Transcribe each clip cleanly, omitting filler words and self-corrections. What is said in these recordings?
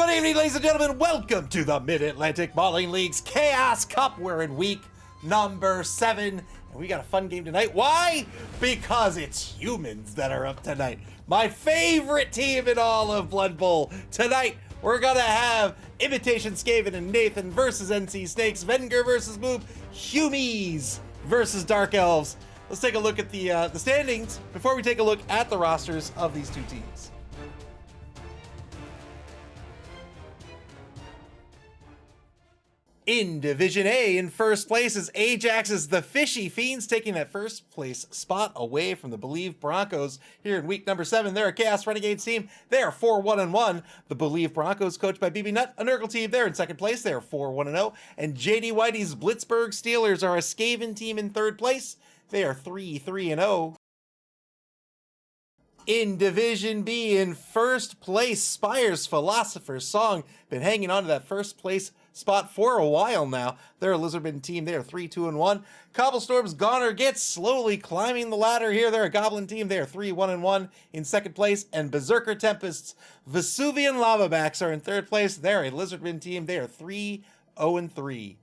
Good evening, ladies and gentlemen. Welcome to the Mid-Atlantic Mauling League's Chaos Cup. We're in week number 7, and we got a fun game tonight. Why? Because it's humans that are up tonight. My favorite team in all of Blood Bowl. Tonight, we're gonna have Imitation, Skaven, and Nathan versus NC Snakes, Venger versus Moob, Humies versus Dark Elves. Let's take a look at the standings before we take a look at the rosters of these two teams. In Division A, in first place is Ajax's The Fishy Fiends, taking that first place spot away from the Believe Broncos. Here in week number 7, they're a Chaos Renegades team. They are 4-1-1. The Believe Broncos, coached by BB Nutt, a Nurgle team. They're in second place. They're 4-1-0. And JD Whitey's Blitzburg Steelers are a Skaven team in third place. They are 3-3-0. In Division B, in first place, Spire's Philosopher's Song. Been hanging on to that first place spot for a while now. They're a Lizardman team. They are 3-2-1. Cobblestorm's Goner gets slowly climbing the ladder here. They're a Goblin team. They are 3-1-1 in second place. And Berserker Tempest's Vesuvian Lavabacks are in third place. They're a Lizardman team. They are 3-0-3.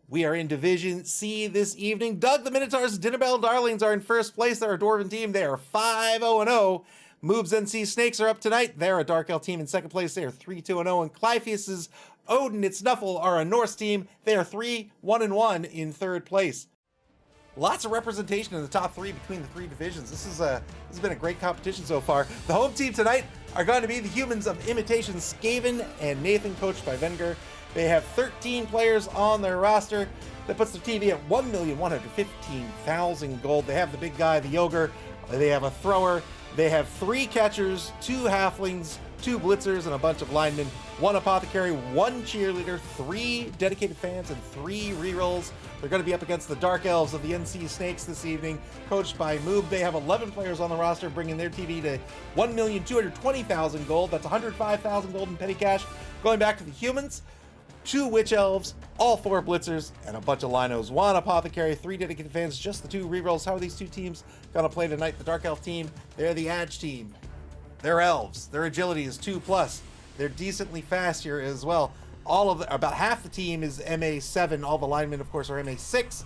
We are in Division C this evening. Doug the Minotaur's Dinnerbell Darlings are in first place. They're a Dwarven team. They are 5-0-0. Moob's NC Snakes are up tonight. They're a Dark Elf team in second place. They are 3-2-0. And Clypheus's Odin It's Snuffle are a Norse team. They are 3-1-1 in third place. Lots of representation in the top 3 between the 3 divisions. This has been a great competition so far. The home team tonight are going to be the humans of Imitation, Skaven, and Nathan, coached by Venger. They have 13 players on their roster. That puts their TV at 1,115,000 gold. They have the big guy, the Ogre. They have a thrower. They have 3 catchers, 2 halflings, 2 blitzers, and a bunch of linemen, 1 apothecary, 1 cheerleader, 3 dedicated fans, and 3 rerolls. They're going to be up against the Dark Elves of the NC Snakes this evening, coached by Moob. They have 11 players on the roster, bringing their TV to 1,220,000 gold. That's 105,000 gold in petty cash. Going back to the humans, 2 Witch Elves, all 4 blitzers, and a bunch of linos. 1 apothecary, 3 dedicated fans, just the 2 rerolls. How are these 2 teams gonna play tonight? The Dark Elf team, they're the Edge team. They're elves. Their agility is 2+. They're decently fast here as well. About half the team is MA7. All the linemen, of course, are MA6.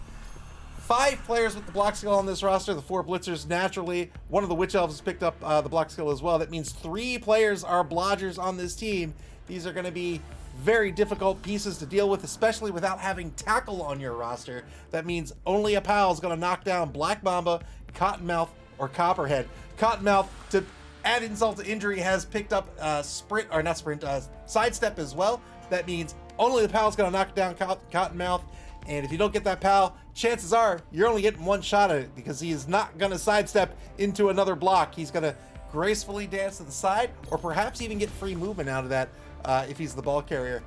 5 players with the block skill on this roster. The 4 blitzers, naturally. 1 of the Witch Elves has picked up the block skill as well. That means 3 players are blodgers on this team. These are gonna be very difficult pieces to deal with, especially without having tackle on your roster. That means only a PAL is going to knock down Black Mamba, Cottonmouth, or Copperhead. Cottonmouth, to add insult to injury, has picked up sidestep as well. That means only the PAL is going to knock down Cottonmouth, and if you don't get that PAL, chances are you're only getting 1 shot at it, because he is not going to sidestep into another block. He's going to gracefully dance to the side, or perhaps even get free movement out of that if he's the ball carrier.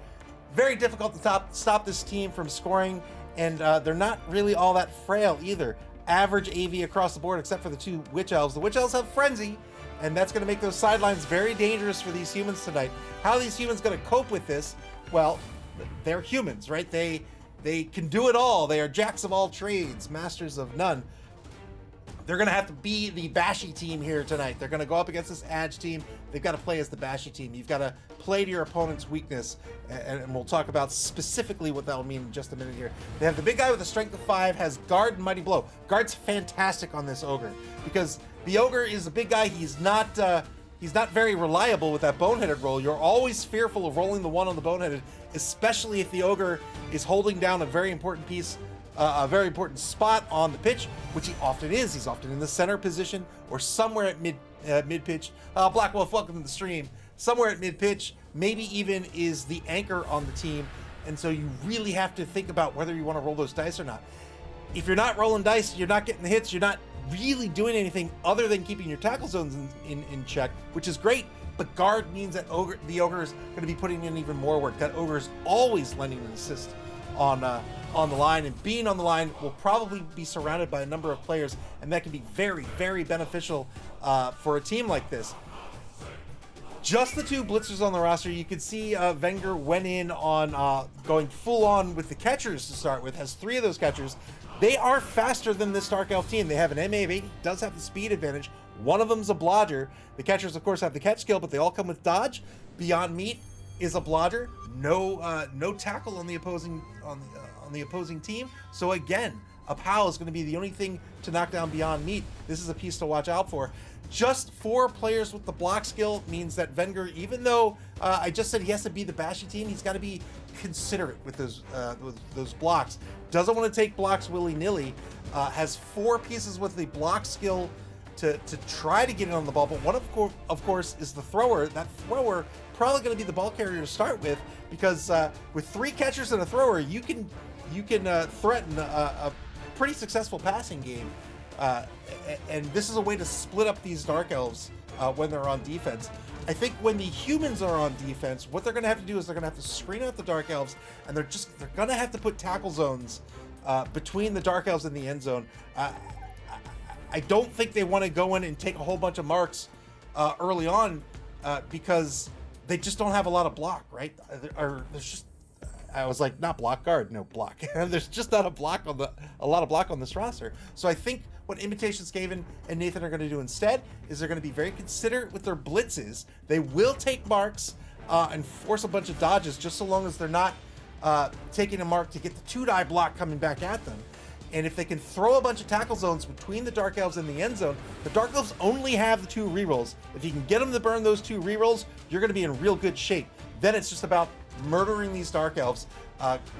Very difficult to stop this team from scoring, and they're not really all that frail either. Average AV across the board, except for the 2 Witch Elves. The Witch Elves have Frenzy, and that's going to make those sidelines very dangerous for these humans tonight. How are these humans going to cope with this? Well, they're humans, right? They can do it all. They are jacks of all trades, masters of none. They're going to have to be the Bashy team here tonight. They're going to go up against this Adge team. They've got to play as the Bashy team. You've got to play to your opponent's weakness, and we'll talk about specifically what that will mean in just a minute here. They have the big guy with a strength of 5, has Guard and Mighty Blow. Guard's fantastic on this Ogre, because the Ogre is a big guy. He's not very reliable with that boneheaded roll. You're always fearful of rolling the 1 on the boneheaded, especially if the Ogre is holding down a very important piece, a very important spot on the pitch, which he often is. He's often in the center position or somewhere at mid pitch. Black Wolf, welcome to the stream. Somewhere at mid pitch, maybe even is the anchor on the team, and so you really have to think about whether you want to roll those dice or not. If you're not rolling dice, you're not getting the hits, you're not really doing anything other than keeping your tackle zones in check, which is great. But Guard means that the Ogre is going to be putting in even more work. That Ogre is always lending an assist on the line, and being on the line will probably be surrounded by a number of players, and that can be very, very beneficial for a team like this. Just the 2 blitzers on the roster. You can see Wenger went in on going full on with the catchers to start with, has 3 of those catchers. They are faster than this Dark Elf team. They have an MA of 80, does have the speed advantage, One of them's a blodger. The catchers, of course, have the catch skill, but they all come with dodge. Beyond Meat is a blodger. No tackle on the opposing team. So again, a POW is going to be the only thing to knock down Beyond Meat. This is a piece to watch out for. Just 4 players with the block skill means that Wenger, even though I just said he has to be the bashy team, he's got to be considerate with those blocks. Doesn't want to take blocks willy-nilly. Has 4 pieces with the block skill to try to get it on the ball, but one of course is the thrower. That thrower probably going to be the ball carrier to start with, because with 3 catchers and a thrower, you can threaten a pretty successful passing game. And this is a way to split up these Dark Elves when they're on defense. I think when the humans are on defense, what they're going to have to do is they're going to have to screen out the Dark Elves, and they're going to have to put tackle zones between the Dark Elves and the end zone. I don't think they want to go in and take a whole bunch of marks early on because they just don't have a lot of block, right? There's just, I was like, not block guard, no block. There's just not a lot of block on this roster. So I think what Imitation, Skaven, and Nathan are going to do instead is they're going to be very considerate with their blitzes. They will take marks and force a bunch of dodges, just so long as they're not taking a mark to get the 2-die block coming back at them. And if they can throw a bunch of tackle zones between the Dark Elves and the end zone, the Dark Elves only have the 2 rerolls. If you can get them to burn those 2 rerolls, you're going to be in real good shape. Then it's just about murdering these Dark Elves,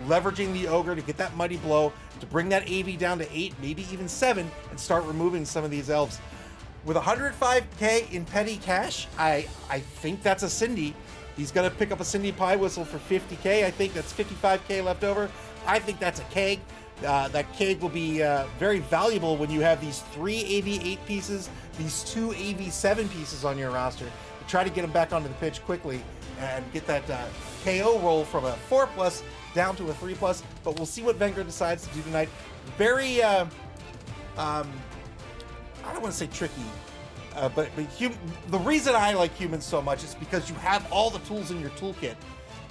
leveraging the Ogre to get that Mighty Blow, to bring that AV down to 8, maybe even 7, and start removing some of these Elves. With 105k in petty cash, I think that's a Cindy. He's going to pick up a Cindy Pie Whistle for 50k. I think that's 55k left over. I think that's a keg. That keg will be very valuable when you have these 3 AV8 pieces, these 2 AV7 pieces on your roster. Try to get them back onto the pitch quickly and get that KO roll from a 4+ down to a 3+. But we'll see what Wenger decides to do tonight. Very, I don't want to say tricky, but the reason I like humans so much is because you have all the tools in your toolkit,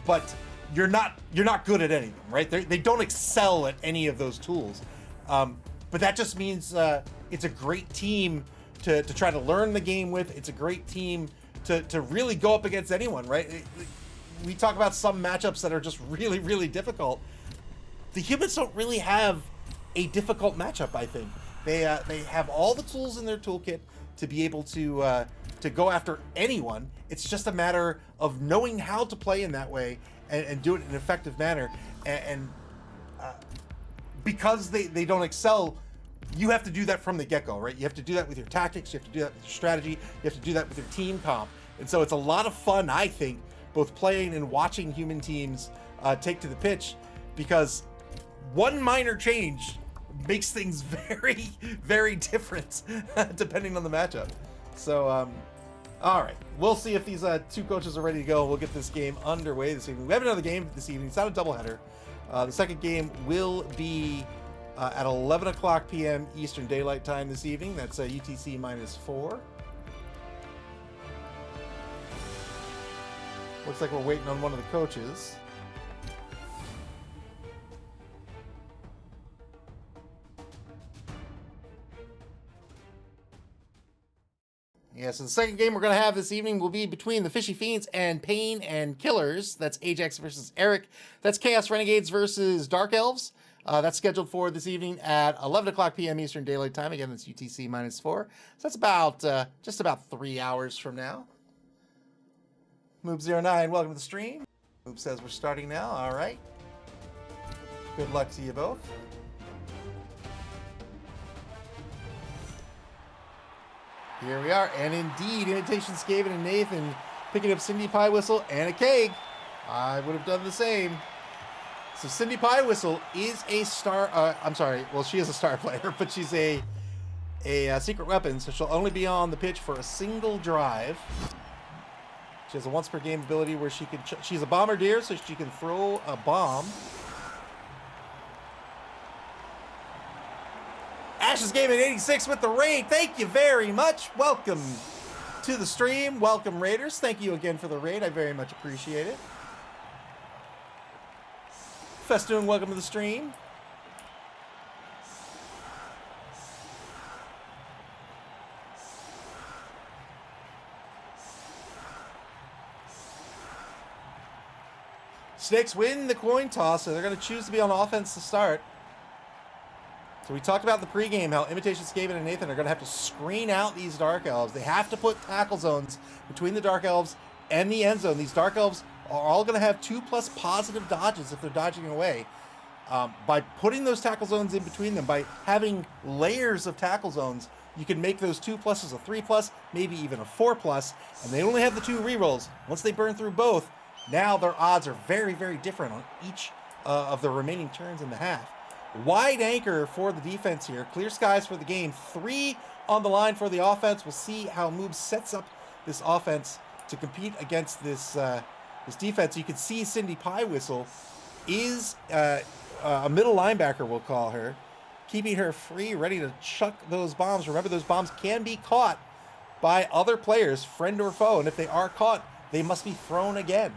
but you're not good at any of them, right? They don't excel at any of those tools. But that just means it's a great team to try to learn the game with. It's a great team to really go up against anyone, right? We talk about some matchups that are just really, really difficult. The humans don't really have a difficult matchup, I think. They have all the tools in their toolkit to be able to go after anyone. It's just a matter of knowing how to play in that way and do it in an effective manner. And because they don't excel, you have to do that from the get-go, right? You have to do that with your tactics, you have to do that with your strategy, you have to do that with your team comp. And so it's a lot of fun, I think, both playing and watching human teams take to the pitch, because one minor change makes things very, very different depending on the matchup. So, all right, we'll see if these 2 coaches are ready to go. We'll get this game underway this evening. We have another game this evening. It's not a doubleheader. The second game will be at 11 o'clock p.m. Eastern Daylight Time this evening. That's UTC -4. Looks like we're waiting on one of the coaches. Yeah, so the second game we're going to have this evening will be between the Fishy Fiends and Pain and Killers. That's Ajax versus Eric. That's Chaos Renegades versus Dark Elves. That's scheduled for this evening at 11 o'clock p.m. Eastern Daylight Time. Again, that's UTC -4. So that's about just about 3 hours from now. Moob09, welcome to the stream. Moob says we're starting now. All right. Good luck to you both. Here we are, and indeed, Imitation, Skaven, and Nathan picking up Cindy Pie Whistle and a keg. I would have done the same. So Cindy Pie Whistle is a star. I'm sorry. Well, she is a star player, but she's a secret weapon, so she'll only be on the pitch for a single drive. She has a once per game ability where she can. She's a bombardier, so she can throw a bomb. Ash's Game at 86 with the raid. Thank you very much. Welcome to the stream. Welcome, Raiders. Thank you again for the raid. I very much appreciate it. Festoon, welcome to the stream. Snakes win the coin toss, so they're going to choose to be on offense to start. So we talked about in the pregame how Imitation, Skaven, and Nathan are going to have to screen out these Dark Elves. They have to put tackle zones between the Dark Elves and the end zone. These Dark Elves are all going to have 2+ positive dodges if they're dodging away. By putting those tackle zones in between them, by having layers of tackle zones, you can make those 2+ a 3+, maybe even a 4+, and they only have the 2 rerolls. Once they burn through both, now their odds are very, very different on each of the remaining turns in the half. Wide anchor for the defense here. Clear skies for the game. 3 on the line for the offense. We'll see how Moob sets up this offense to compete against this this defense. You can see Cindy Pie Whistle is a middle linebacker, we'll call her, keeping her free, ready to chuck those bombs. Remember, those bombs can be caught by other players, friend or foe, and if they are caught, they must be thrown again.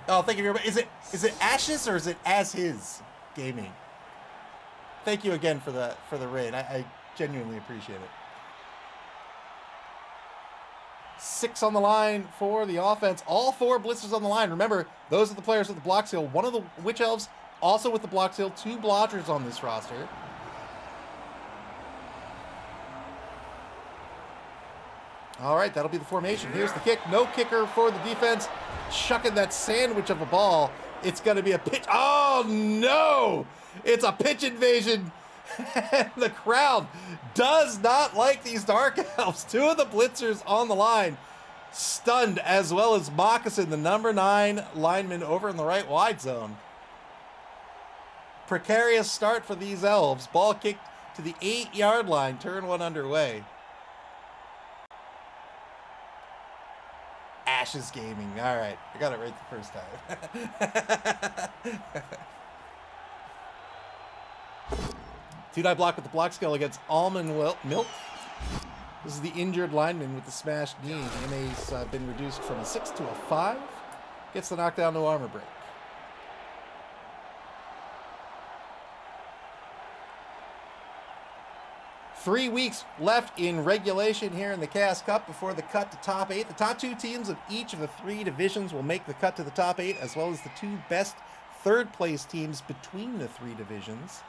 Oh, thank you very much. Is it Ashes or is it As His Gaming? Thank you again for the raid. I genuinely appreciate it. 6 on the line for the offense. All 4 blitzers on the line. Remember, those are the players with the block seal. One of the Witch Elves also with the block seal. 2 blockers on this roster. All right, that'll be the formation. Here's the kick. No kicker for the defense. Chucking that sandwich of a ball. It's going to be a pitch. Oh, no! It's a pitch invasion. The crowd does not like these Dark Elves. 2 of the blitzers on the line. Stunned, as well as Moccasin, the number 9 lineman over in the right wide zone. Precarious start for these Elves. Ball kicked to the 8-yard line. Turn 1 underway. Ashes Gaming. All right. I got it right the first time. 2-die block with the block skill against Almond Milk. This is the injured lineman with the smashed knee. MA's been reduced from a 6 to a 5. Gets the knockdown, no armor break. Three weeks left in regulation here in the Chaos Cup before the cut to top 8. The top 2 teams of each of the 3 divisions will make the cut to the top 8, as well as the 2 best third-place teams between the 3 divisions.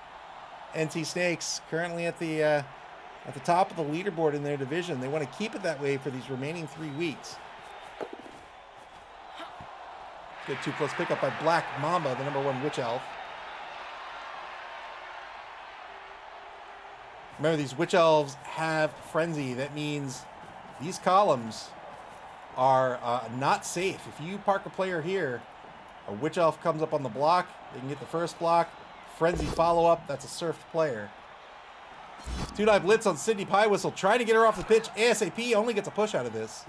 NC Snakes currently at the top of the leaderboard in their division. They want to keep it that way for these remaining 3 weeks. Good 2+ pickup by Black Mamba, the number 1 Witch Elf. Remember, these Witch Elves have Frenzy. That means these columns are not safe. If you park a player here, a Witch Elf comes up on the block, they can get the first block. Frenzy follow-up, that's a surfed player. 2-die blitz on Cindy Pie Whistle, trying to get her off the pitch ASAP, only gets a push out of this.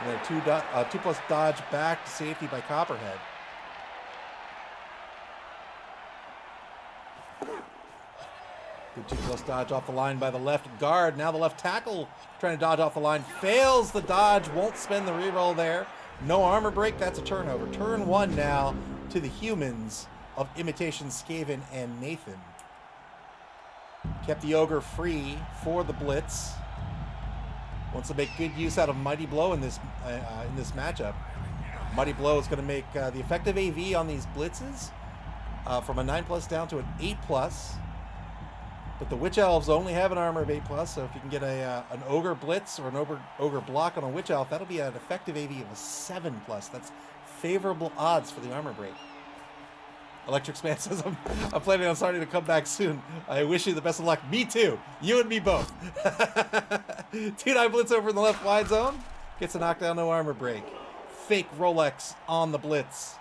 And then a 2+ dodge back to safety by Copperhead. Good 2+ dodge off the line by the left guard. Now the left tackle trying to dodge off the line. Fails the dodge. Won't spend the reroll there. No armor break. That's a turnover. Turn 1 now to the humans of Imitation, Skaven, and Nathan. Kept the Ogre free for the blitz. Wants to make good use out of Mighty Blow in this matchup. Mighty Blow is going to make the effective AV on these blitzes from a 9+ down to an 8+. But the Witch Elves only have an armor of 8+, so if you can get an Ogre Blitz or an Ogre Block on a Witch Elf, that'll be an effective AV of a 7+. That's favorable odds for the armor break. Electric Span says, I'm planning on starting to come back soon. I wish you the best of luck. Me too. You and me both. 2-die blitz over in the left wide zone. Gets a knockdown, no armor break. Fake Rolex on the blitz.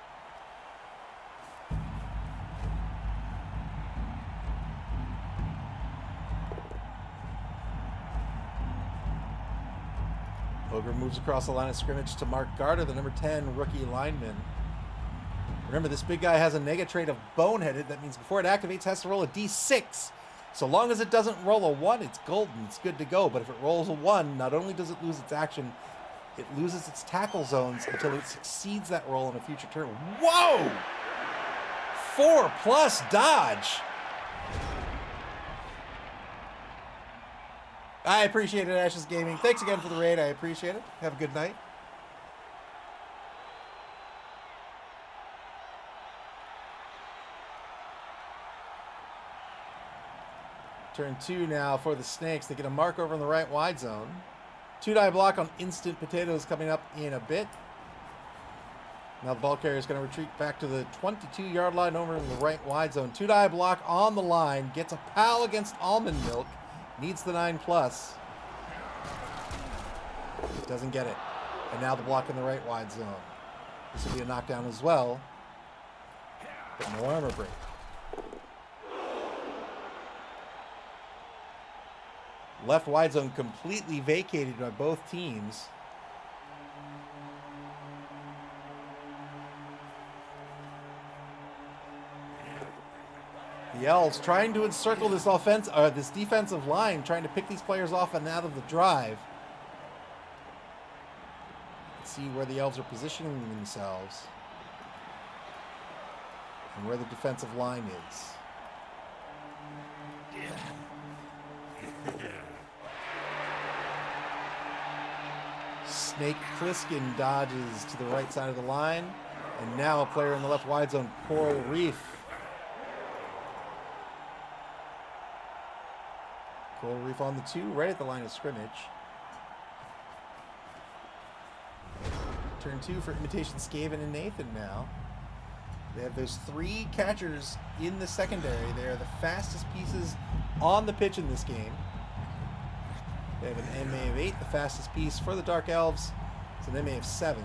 Ogre moves across the line of scrimmage to Mark Garter, the number 10 rookie lineman. Remember, this big guy has a nega trait of boneheaded. That means before it activates, it has to roll a d6. So long as it doesn't roll a 1, it's golden. It's good to go. But if it rolls a 1, not only does it lose its action, it loses its tackle zones until it succeeds that roll in a future turn. Whoa! 4+ dodge. I appreciate it, Ashes Gaming. Thanks again for the raid. I appreciate it. Have a good night. Turn 2 now for the Snakes. They get a mark over in the right wide zone. 2-die block on Instant Potatoes coming up in a bit. Now the ball carrier is going to retreat back to the 22-yard line over in the right wide zone. 2-die block on the line. Gets a pal against Almond Milk. Needs the 9+. Doesn't get it. And now the block in the right wide zone. This will be a knockdown as well. But no armor break. Left wide zone completely vacated by both teams. The Elves trying to encircle this this defensive line, trying to pick these players off and out of the drive. Let's see where the Elves are positioning themselves and where the defensive line is. Snake Pliskin dodges to the right side of the line. And now a player in the left wide zone, Coral Reef. Coral Reef on the 2, right at the line of scrimmage. Turn 2 for Imitation, Skaven, and Nathan now. They have those 3 catchers in the secondary. They are the fastest pieces on the pitch in this game. They have an MA of 8, the fastest piece for the Dark Elves. It's an MA of 7.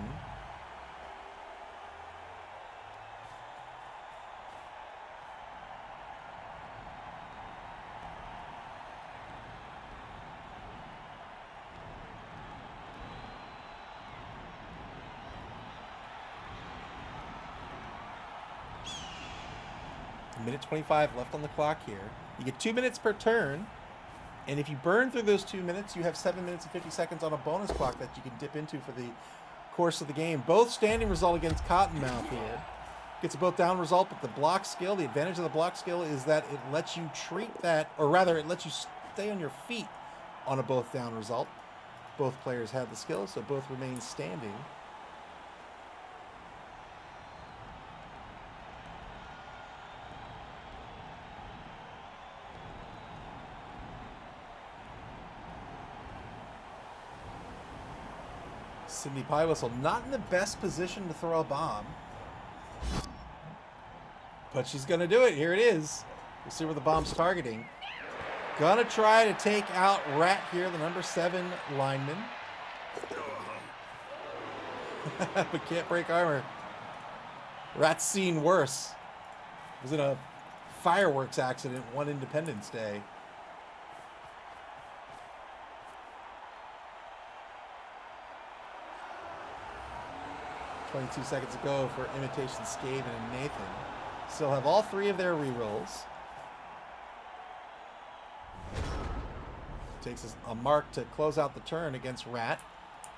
Minute 25 left on the clock here. You get 2 minutes per turn. And if you burn through those 2 minutes, you have 7 minutes and 50 seconds on a bonus clock that you can dip into for the course of the game. Both standing result against Cottonmouth here. Gets a both down result, but the block skill, the advantage of the block skill is that it lets you treat that, or rather it lets you stay on your feet on a both down result. Both players have the skill, so both remain standing. Sydney Pie Whistle not in the best position to throw a bomb. But she's going to do it. Here it is. We'll see where the bomb's targeting. Gonna try to take out Rat here, the number 7 lineman. But can't break armor. Rat's seen worse. Was in a fireworks accident one Independence Day. .2 seconds to go for Imitation, Skaven, and Nathan. Still have all 3 of their rerolls. Takes a mark to close out the turn against Rat.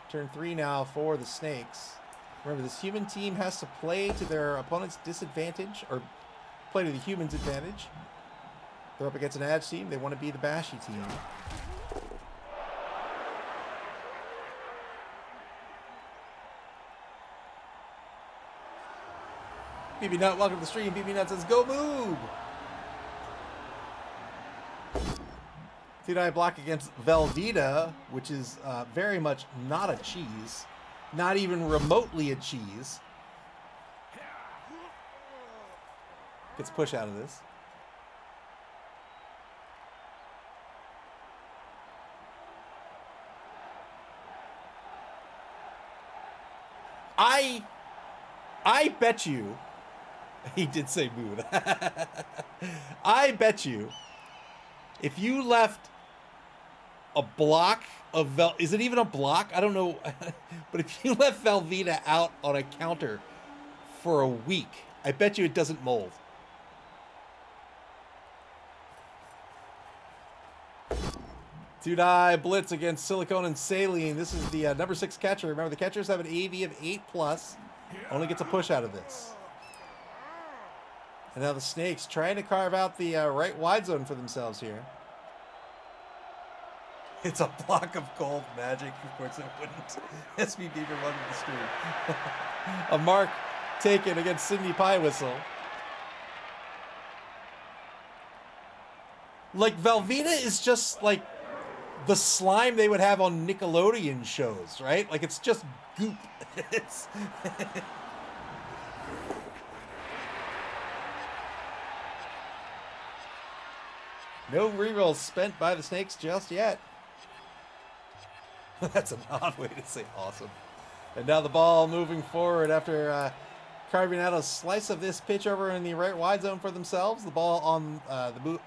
Turn 3 now for the Snakes. Remember, this human team has to play to their opponent's disadvantage, or play to the human's advantage. They're up against an Adge team. They want to be the Bashy team. BB Nut, welcome to the stream. BB Nut says, go Moob! 2-die block against Velveeta, which is very much not a cheese. Not even remotely a cheese. Gets push out of this. I bet you... He did say mood. I bet you if you left a block of is it even a block? I don't know. But if you left Velveeta out on a counter for a week, I bet you it doesn't mold. Two-die blitz against Silicone and Saline. This is the number 6 catcher. Remember, the catchers have an AV of 8+. Only gets a push out of this. And now the Snakes trying to carve out the right wide zone for themselves here. It's a block of gold magic. Of course it wouldn't. SB Beaver wanted the stream. A mark taken against Cindy Pie Whistle. Like, Velveeta is just like the slime they would have on Nickelodeon shows, right? Like, it's just goop. It's no rerolls spent by the Snakes just yet. That's an odd way to say awesome. And now the ball moving forward after carving out a slice of this pitch over in the right wide zone for themselves. The ball on the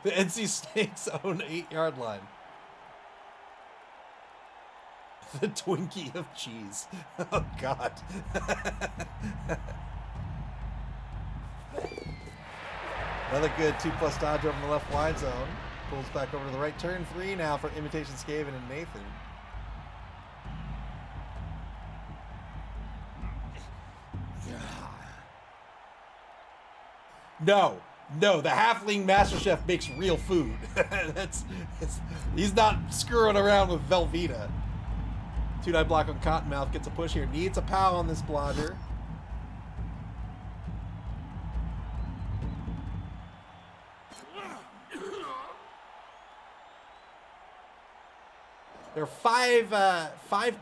NC Snakes' own 8-yard line. The Twinkie of cheese. Oh, God. Another good 2+ dodge over the left wide zone. Pulls back over to the right. Turn 3 now for Imitation Skaven and Nathan. No, the Halfling Master Chef makes real food. He's not screwing around with Velveeta. 2-die block on Cottonmouth, gets a push here. Needs a POW on this blogger. There are five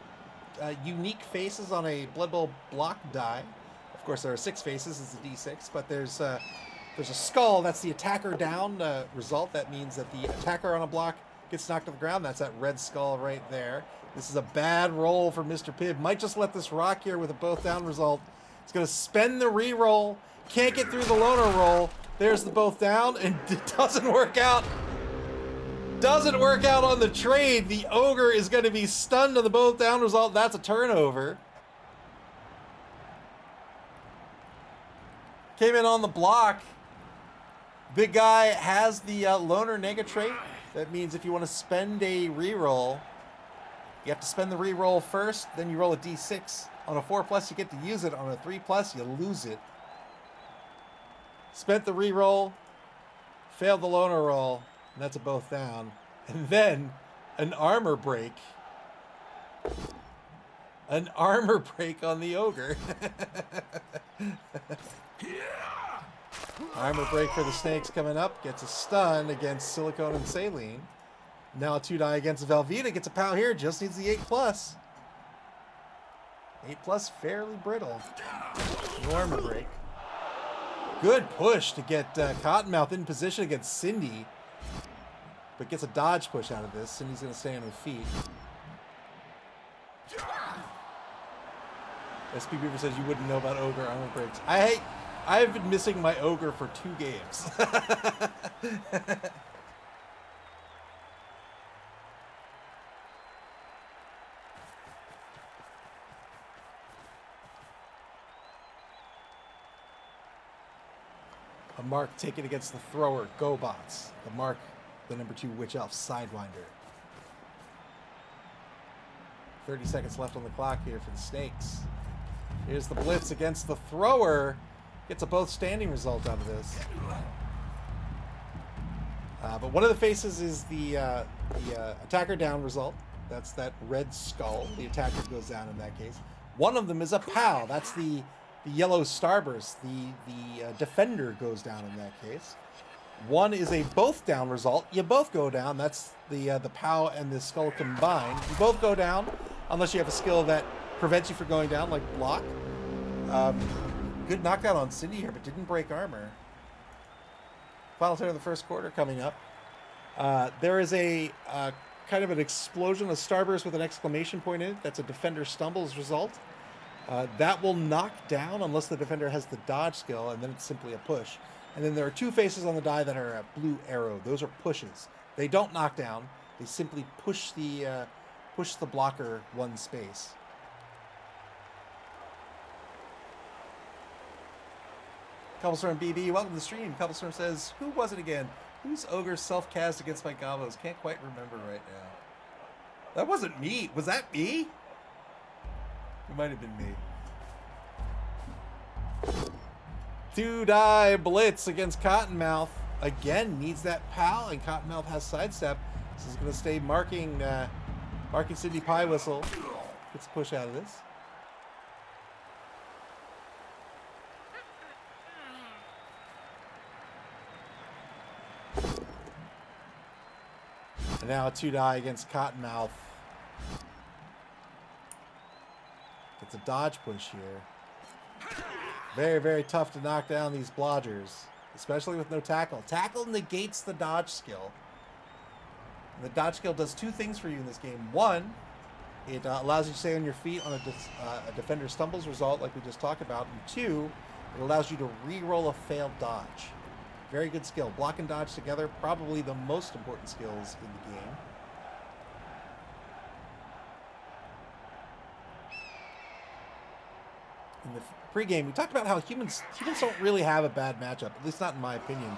unique faces on a Blood Bowl block die. Of course, there are 6 faces. It's a D6, but there's a skull. That's the attacker down result. That means that the attacker on a block gets knocked to the ground. That's that red skull right there. This is a bad roll for Mr. Pibb. Might just let this rock here with a both down result. It's going to spend the re-roll. Can't get through the loner roll. There's the both down, and it doesn't work out. Doesn't work out on the trade. The Ogre is going to be stunned on the both down result. That's a turnover. Came in on the block. Big guy has the loner nega trait. That means if you want to spend a reroll, you have to spend the reroll first, then you roll a d6. On a 4+, you get to use it. On a 3+, you lose it. Spent the reroll, failed the loner roll, and that's a both down. And then an armor break. An armor break on the Ogre. Armor break for the Snakes coming up. Gets a stun against Silicone and Saline. Now a 2-die against Velveeta. Gets a POW here. Just needs the 8+. 8+ fairly brittle. No armor break. Good push to get Cottonmouth in position against Cindy. But gets a dodge push out of this. Cindy's going to stay on her feet. SP Beaver says you wouldn't know about Ogre armor breaks. I've been missing my Ogre for 2 games. A mark taken against the thrower, GoBots. The mark, the number 2 Witch Elf, Sidewinder. 30 seconds left on the clock here for the Snakes. Here's the blitz against the thrower. Gets a both standing result out of this. But one of the faces is the attacker down result. That's that red skull. The attacker goes down in that case. One of them is a POW. That's the yellow starburst. The defender goes down in that case. One is a both down result. You both go down. That's the POW and the skull combined. You both go down unless you have a skill that prevents you from going down, like block. Good knockout on Cindy here, but didn't break armor. Final turn of the first quarter coming up. There is a kind of an explosion of starburst with an exclamation point in it. That's a defender stumbles result. That will knock down unless the defender has the dodge skill, and then it's simply a push. And then there are 2 faces on the die that are a blue arrow. Those are pushes. They don't knock down. They simply push the blocker 1 space. Cobblestorm BB, welcome to the stream. Cobblestorm says, who was it again? Who's Ogre self-cast against my combos? Can't quite remember right now. That wasn't me. Was that me? It might have been me. 2-die blitz against Cottonmouth. Again, needs that POW, and Cottonmouth has sidestep. This is going to stay marking Cindy Pie Whistle. Gets a push out of this. And now a 2-die against Cottonmouth. Gets a dodge push here. Very, very tough to knock down these blodgers, especially with no tackle. Tackle negates the dodge skill. And the dodge skill does 2 things for you in this game. One, it allows you to stay on your feet on a defender stumbles result like we just talked about. And 2, it allows you to re-roll a failed dodge. Very good skill. Block and dodge together, probably the most important skills in the game. In the pregame, we talked about how humans don't really have a bad matchup, at least not in my opinion.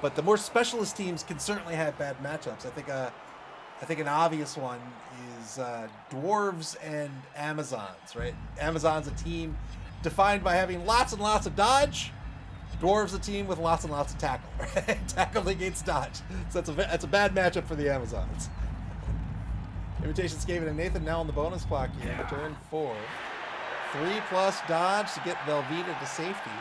But the more specialist teams can certainly have bad matchups. I think an obvious one is dwarves and Amazons, right? Amazons, a team defined by having lots and lots of dodge. Dwarves, a team with lots and lots of tackle. Right? Tackle against dodge. So that's a bad matchup for the Amazons. Imitation, Skaven, and Nathan now on the bonus clock here. Turn 4. 3+ dodge to get Velveeta to safety.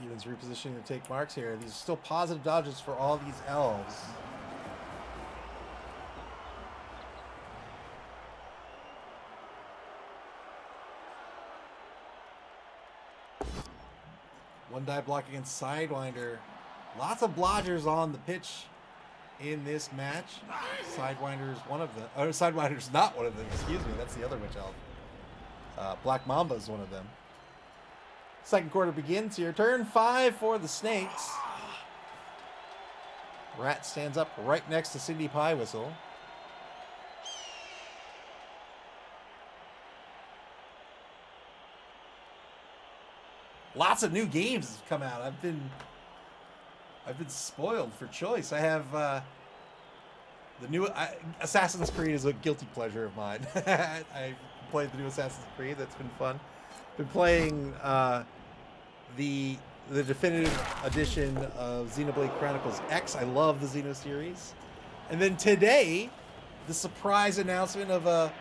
Even's repositioning to take marks here. These are still positive dodges for all these elves. One die block against Sidewinder. Lots of blodgers on the pitch in this match. Sidewinder is one of them. Oh, Sidewinder is not one of them. Excuse me. That's the other witch elf. Black Mamba is one of them. Second quarter begins here. Turn 5 for the Snakes. Rat stands up right next to Cindy Pie Whistle. Lots of new games have come out. I've been spoiled for choice. I have the new Assassin's Creed is a guilty pleasure of mine. I played the new Assassin's Creed. That's been fun. Been playing the definitive edition of Xenoblade Chronicles X. I love the Xeno series. And then today, the surprise announcement of a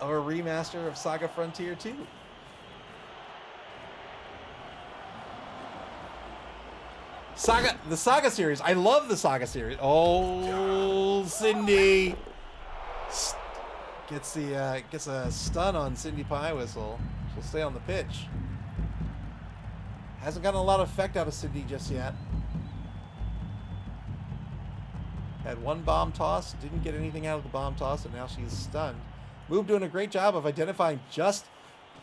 remaster of Saga Frontier 2. The Saga series. I love the Saga series. Oh, Cindy gets a stun on Cindy Pie Whistle. She'll stay on the pitch. Hasn't gotten a lot of effect out of Cindy just yet. Had one bomb toss, didn't get anything out of the bomb toss, and now she's stunned. Move doing a great job of identifying just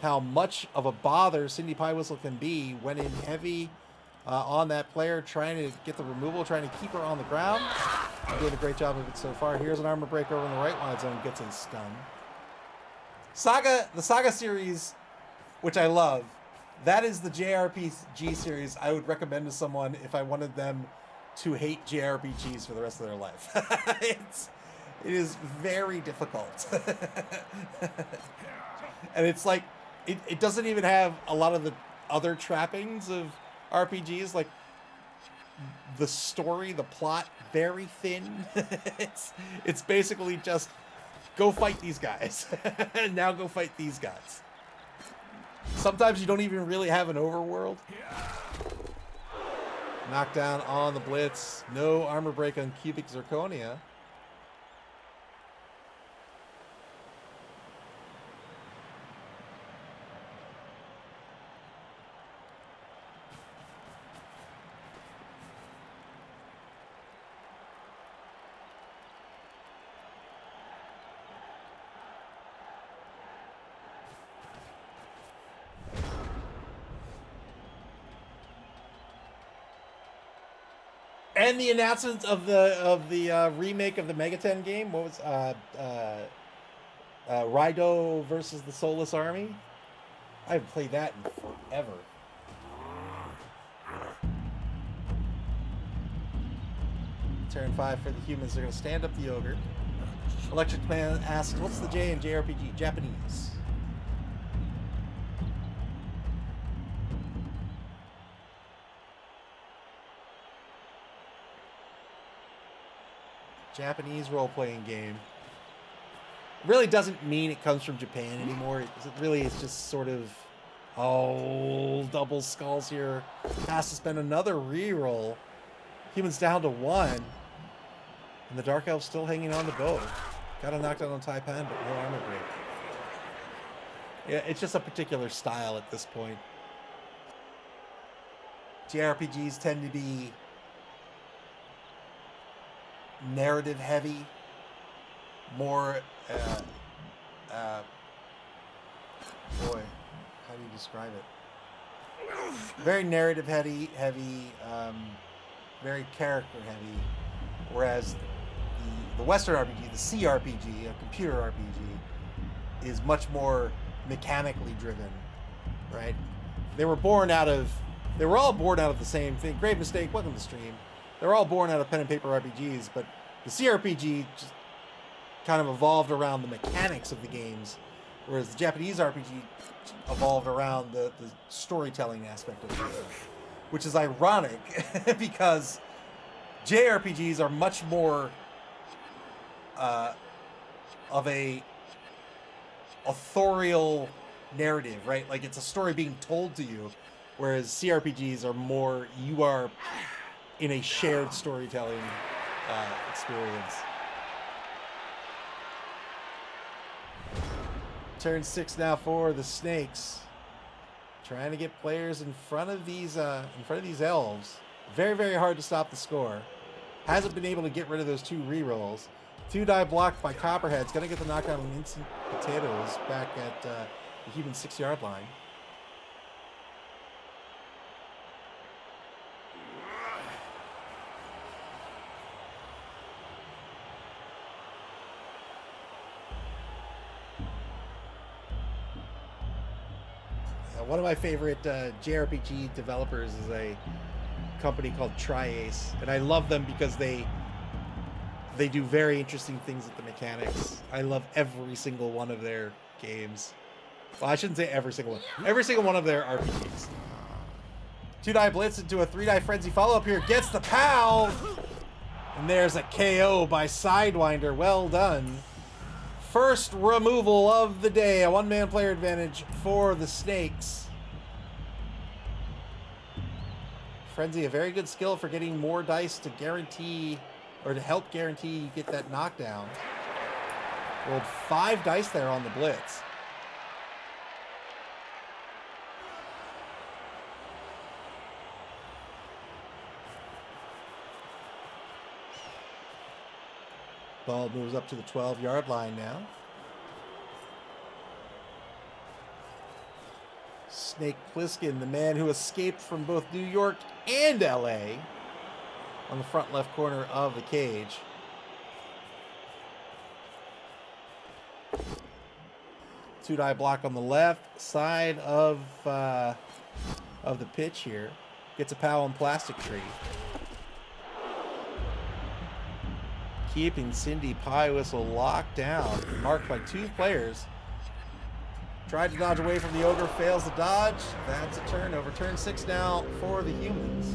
how much of a bother Cindy Pie Whistle can be when in heavy on that player, trying to get the removal, trying to keep her on the ground. Doing a great job of it so far. Here's an armor break over in the right wide zone, gets a stun. The Saga series, which I love, that is the JRPG series I would recommend to someone if I wanted them to hate JRPGs for the rest of their life. It is very difficult. And it's like, it doesn't even have a lot of the other trappings of RPGs, like the story, the plot, very thin. It's basically just go fight these guys. And now go fight these guys. Sometimes you don't even really have an overworld. Knockdown on the blitz. No armor break on Cubic Zirconia. And the announcement of the remake of the Megaten game. What was Raido versus the Soulless Army? I haven't played that in forever. Turn 5 for the humans. They're going to stand up the ogre. Electric Man asks, what's the J in JRPG? Japanese. Japanese role-playing game. Really doesn't mean it comes from Japan anymore. It really is just sort of, oh, double skulls here. Has to spend another reroll. Humans down to 1. And the Dark Elf's still hanging on to both. Got a knockdown on Taipan, but no armor break. Yeah, it's just a particular style at this point. JRPGs tend to be narrative heavy, more boy, how do you describe it? Very narrative heavy, very character heavy, whereas the Western RPG, the CRPG, a computer RPG, is much more mechanically driven, right? They were all born out of the same thing. Grave mistake, welcome to the stream. They're all born out of pen and paper RPGs, but the CRPG just kind of evolved around the mechanics of the games, whereas the Japanese RPG evolved around the storytelling aspect of the game, which is ironic because JRPGs are much more of a authorial narrative, right? Like it's a story being told to you, whereas CRPGs are more, you are in a shared storytelling experience. Turn 6 now for the Snakes. Trying to get players in front of these elves. Very, very hard to stop the score. Hasn't been able to get rid of those 2 rerolls. 2 die blocked by Copperhead's gonna get the knockdown on instant potatoes back at the human 6-yard line. One of my favorite JRPG developers is a company called Tri-Ace, and I love them because they do very interesting things with the mechanics. I love every single one of their games. Well, I shouldn't say every single one. Every single one of their RPGs. 2-die blitz into a 3-die frenzy follow-up here. Gets the POW! And there's a KO by Sidewinder. Well done. First removal of the day. A 1-man player advantage for the Snakes. Frenzy, a very good skill for getting more dice to guarantee, or to help guarantee you get that knockdown. Rolled 5 dice there on the blitz. Ball moves up to the 12-yard line now. Snake Plissken, the man who escaped from both New York and LA, on the front left corner of the cage. Two-die block on the left side of the pitch here. Gets a POW on Plastic Tree. Keeping Cindy Pie Whistle locked down, marked by 2 players. Tried to dodge away from the ogre, fails to dodge. That's a turnover. Turn 6 now for the humans.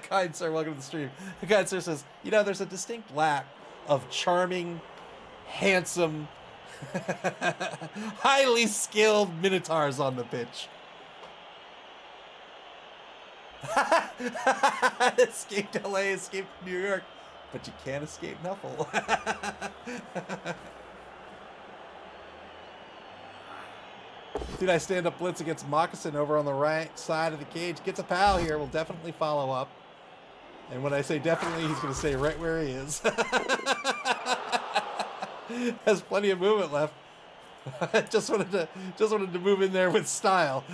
Kind sir, welcome to the stream. Kind sir says, you know, there's a distinct lack of charming, handsome, highly skilled minotaurs on the pitch. Escaped LA, escaped New York, but you can't escape Nuffle. Dude, I stand up blitz against Moccasin over on the right side of the cage. Gets a POW here, will definitely follow up. And when I say definitely, he's going to say right where he is. Has plenty of movement left. just wanted to move in there with style.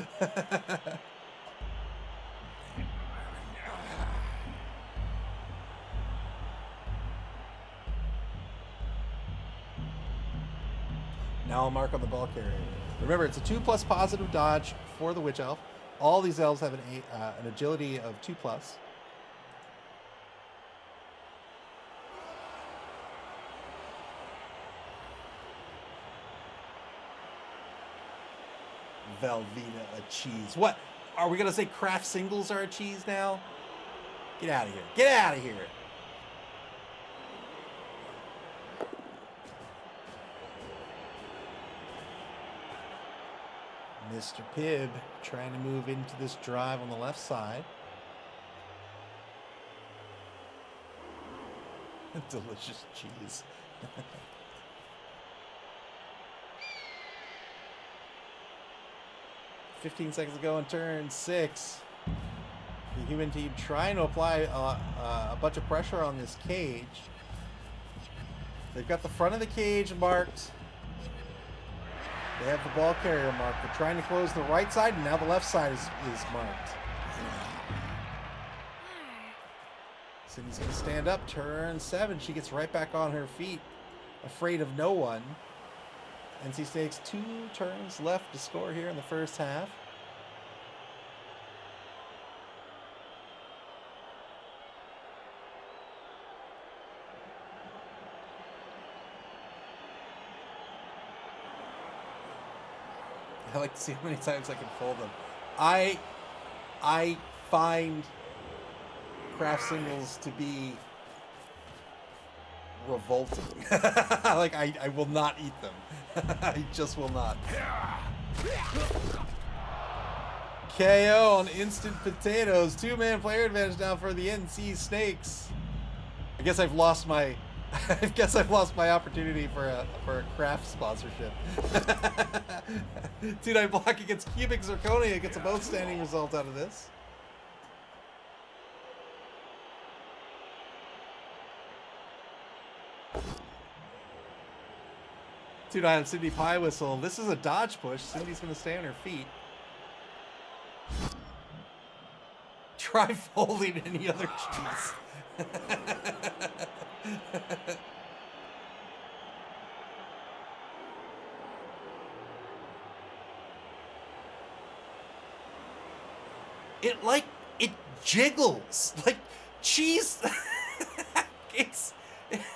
Now I'll mark on the ball carrier. Remember, it's a 2+ positive dodge for the Witch Elf. All these elves have an agility of 2+. Velveeta, a cheese. What? Are we gonna say craft singles are a cheese now? Get out of here. Get out of here. Mr. Pibb trying to move into this drive on the left side. Delicious cheese. 15 seconds ago in turn 6. The human team trying to apply a bunch of pressure on this cage. They've got the front of the cage marked. They have the ball carrier marked. They're trying to close the right side, and now the left side is marked. Cindy's going to stand up. Turn 7. She gets right back on her feet, afraid of no one. NC State's 2 turns left to score here in the first half. I like to see how many times I can fold them. I find craft singles to be revolting. Like I will not eat them. I just will not. KO on instant potatoes. 2-man player advantage now for the NC Snakes. I guess I've lost my opportunity for a craft sponsorship. 2-9 block against Cubic Zirconia gets a both standing result out of this. Two on Cindy Pie Whistle. This is a dodge push. Cindy's going to stay on her feet. Try folding any other cheese. It jiggles like cheese.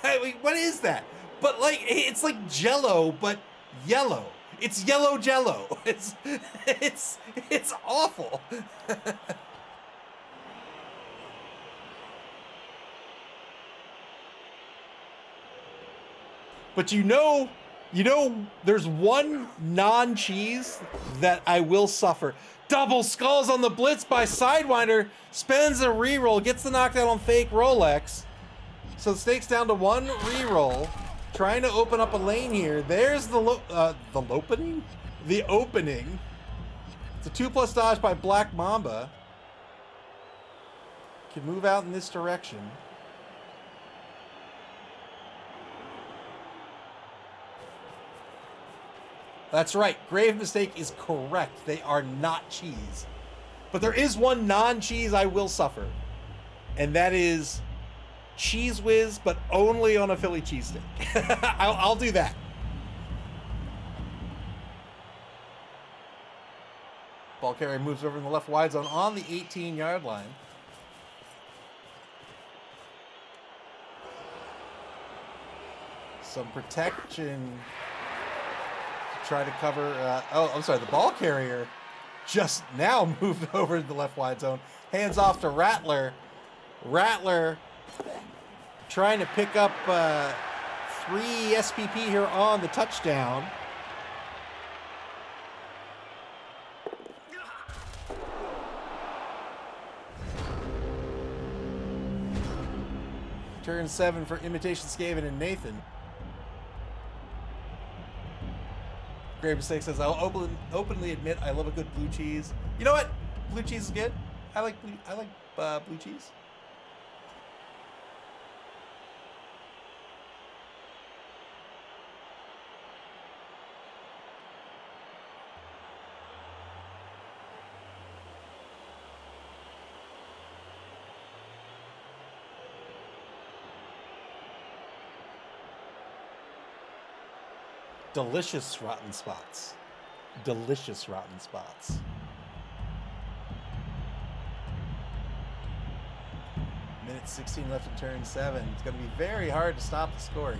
I mean, what is that? But like, it's like Jello, but yellow. It's yellow Jello. It's awful. But you know, there's one non-cheese that I will suffer. Double skulls on the blitz by Sidewinder. Spends a reroll, gets the knockdown on fake Rolex. So the Snakes down to 1 reroll. Trying to open up a lane here. There's the opening. It's a 2+ dodge by Black Mamba. Can move out in this direction. That's right. Grave mistake is correct. They are not cheese. But there is one non-cheese I will suffer. And that is Cheese Whiz, but only on a Philly cheesesteak. I'll do that. Ball carrier moves over in the left wide zone on the 18-yard line. Some protection to try to cover. I'm sorry. The ball carrier just now moved over to the left wide zone. Hands off to Rattler. Rattler trying to pick up 3 SPP here on the touchdown. Turn 7 for Imitation Skaven and Nathan. Grave Mistake says, I'll openly admit I love a good blue cheese. You know what? Blue cheese is good. I like blue cheese. Delicious rotten spots. Delicious rotten spots. Minute 16 left in turn 7. It's going to be very hard to stop the score here.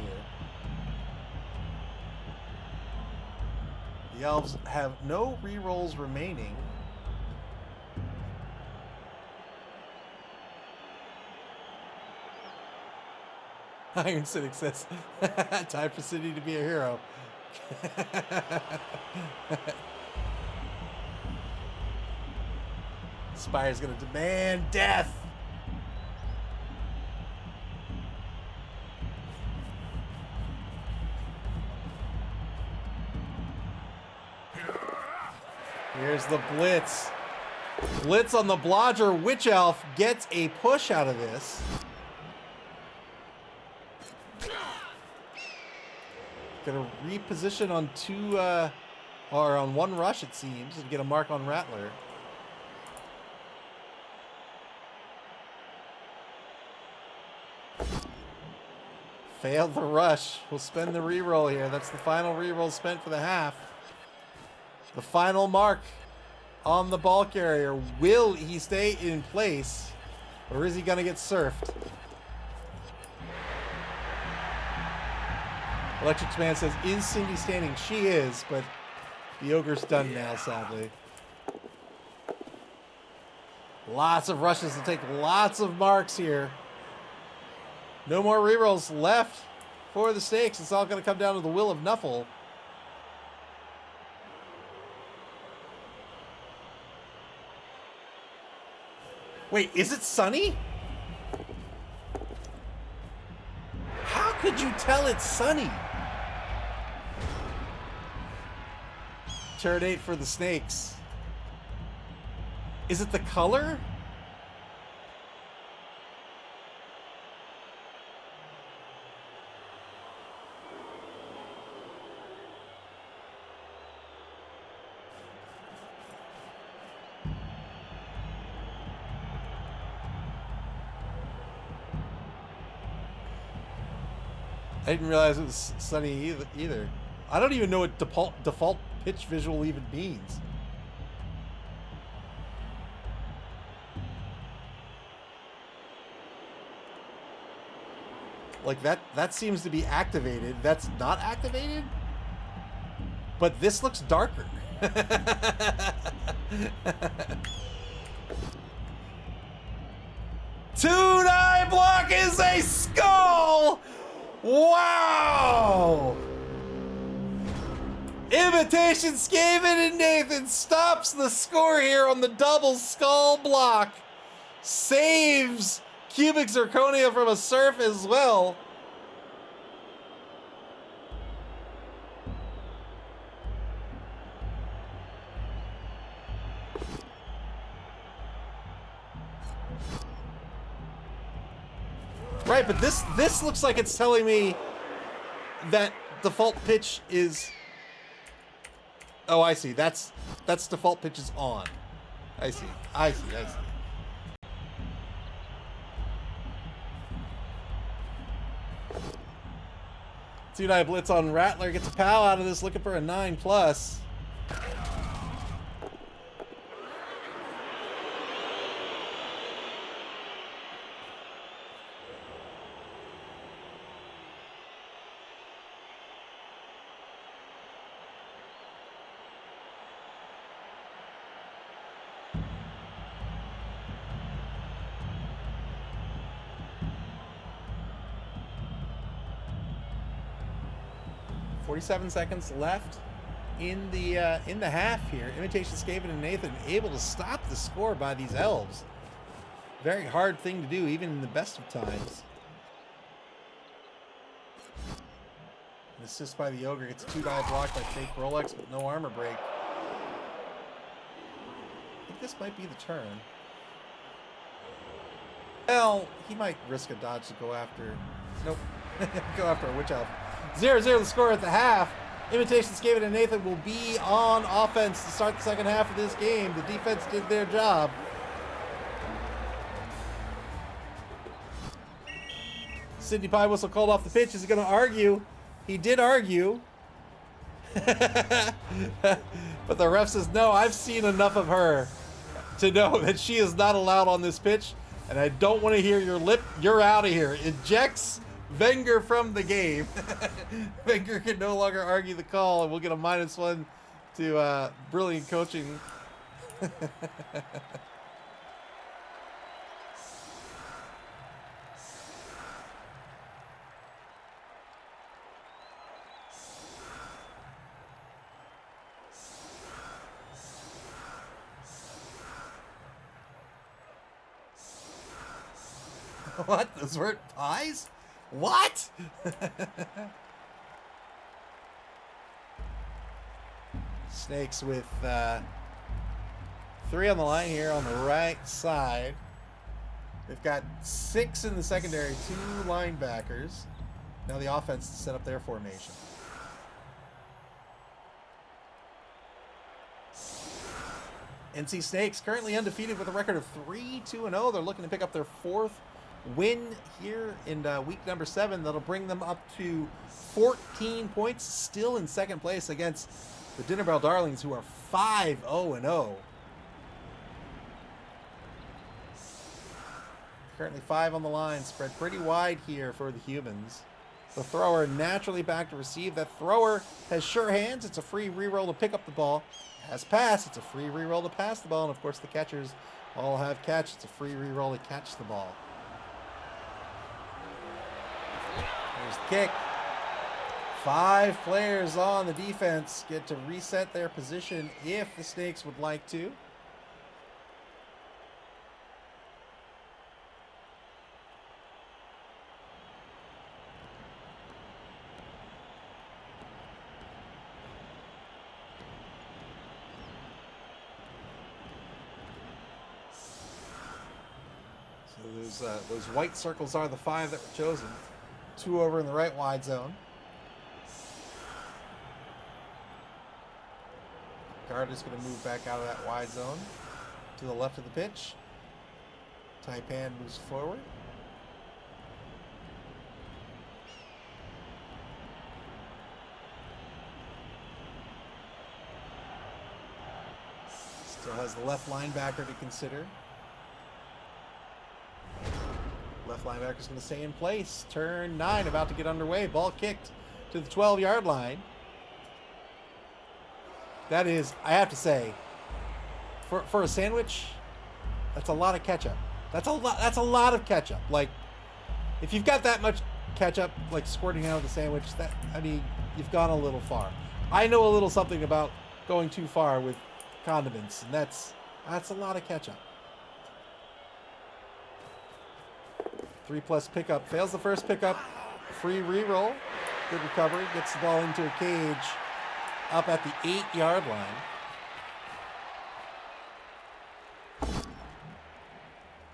The Elves have no rerolls remaining. Iron Cynic says, time for City to be a hero. Spire's gonna demand death. Here's the blitz. Blitz on the Blodger. Witch Elf gets a push out of this. Gonna reposition on two, or on one rush it seems, and get a mark on Rattler. Failed the rush. We'll spend the reroll here. That's the final reroll spent for the half. The final mark on the ball carrier. Will he stay in place, or is he gonna get surfed? Electric Man says, is Cindy standing? She is, but the Ogre's done now, sadly. Lots of rushes to take lots of marks here. No more rerolls left for the stakes. It's all going to come down to the will of Nuffle. Wait, is it Sunny? How could you tell it's Sunny? Turn 8 for the snakes. Is it the color? I didn't realize it was Sunny either. I don't even know what default pitch visual even means. Like that seems to be activated. That's not activated? But this looks darker. Two-die block is a skull! Wow! Imitation Skaven and Nathan stops the score here on the double skull block. Saves Cubic Zirconia from a surf as well. Right, but this looks like it's telling me that default pitch is... Oh, I see. That's default pitch is on. I see. Two-die blitz on Rattler. Gets a POW out of this, looking for a 9+. .47 seconds left in the half here. Imitation Skaven and Nathan able to stop the score by these elves. Very hard thing to do, even in the best of times. An assist by the Ogre gets a two-die block by fake Rolex, but no armor break. I think this might be the turn. Well, he might risk a dodge to go after. Nope. Go after a Witch Elf. 0-0 the score at the half. Imitation Skaven and Nathan will be on offense to start the second half of this game. The defense did their job. Sydney Pie Whistle called off the pitch. Is he going to argue? He did argue. But the ref says, no, I've seen enough of her to know that she is not allowed on this pitch. And I don't want to hear your lip. You're out of here. Ejects Wenger from the game. Wenger can no longer argue the call, and we'll get a -1 to brilliant coaching. What? Those weren't pies? What? Snakes with 3 on the line here on the right side. They've got 6 in the secondary, 2 linebackers. Now the offense to set up their formation. NC Snakes currently undefeated with a record of 3-2-0. They're looking to pick up their 4th win here in week number 7. That'll bring them up to 14 points, still in second place against the Dinner Bell Darlings, who are 5-0-0. Currently 5 on the line, spread pretty wide here for the humans. The thrower naturally back to receive. That thrower has sure hands. It's a free reroll to pick up the ball. Has pass. It's a free reroll to pass the ball. And of course the catchers all have catch. It's a free reroll to catch the ball. There's the kick. 5 players on the defense get to reset their position if the Snakes would like to. So those white circles are the 5 that were chosen. 2 over in the right wide zone. Guard is going to move back out of that wide zone to the left of the pitch. Taipan moves forward. Still has the left linebacker to consider. Left linebacker is going to stay in place. Turn 9 about to get underway. Ball kicked to the 12-yard line. That is, I have to say, for a sandwich, that's a lot of ketchup. That's a lot of ketchup. Like, if you've got that much ketchup, like squirting out of the sandwich, you've gone a little far. I know a little something about going too far with condiments, and that's a lot of ketchup. 3+ pickup. Fails the first pickup. Free reroll. Good recovery. Gets the ball into a cage up at the 8-yard line.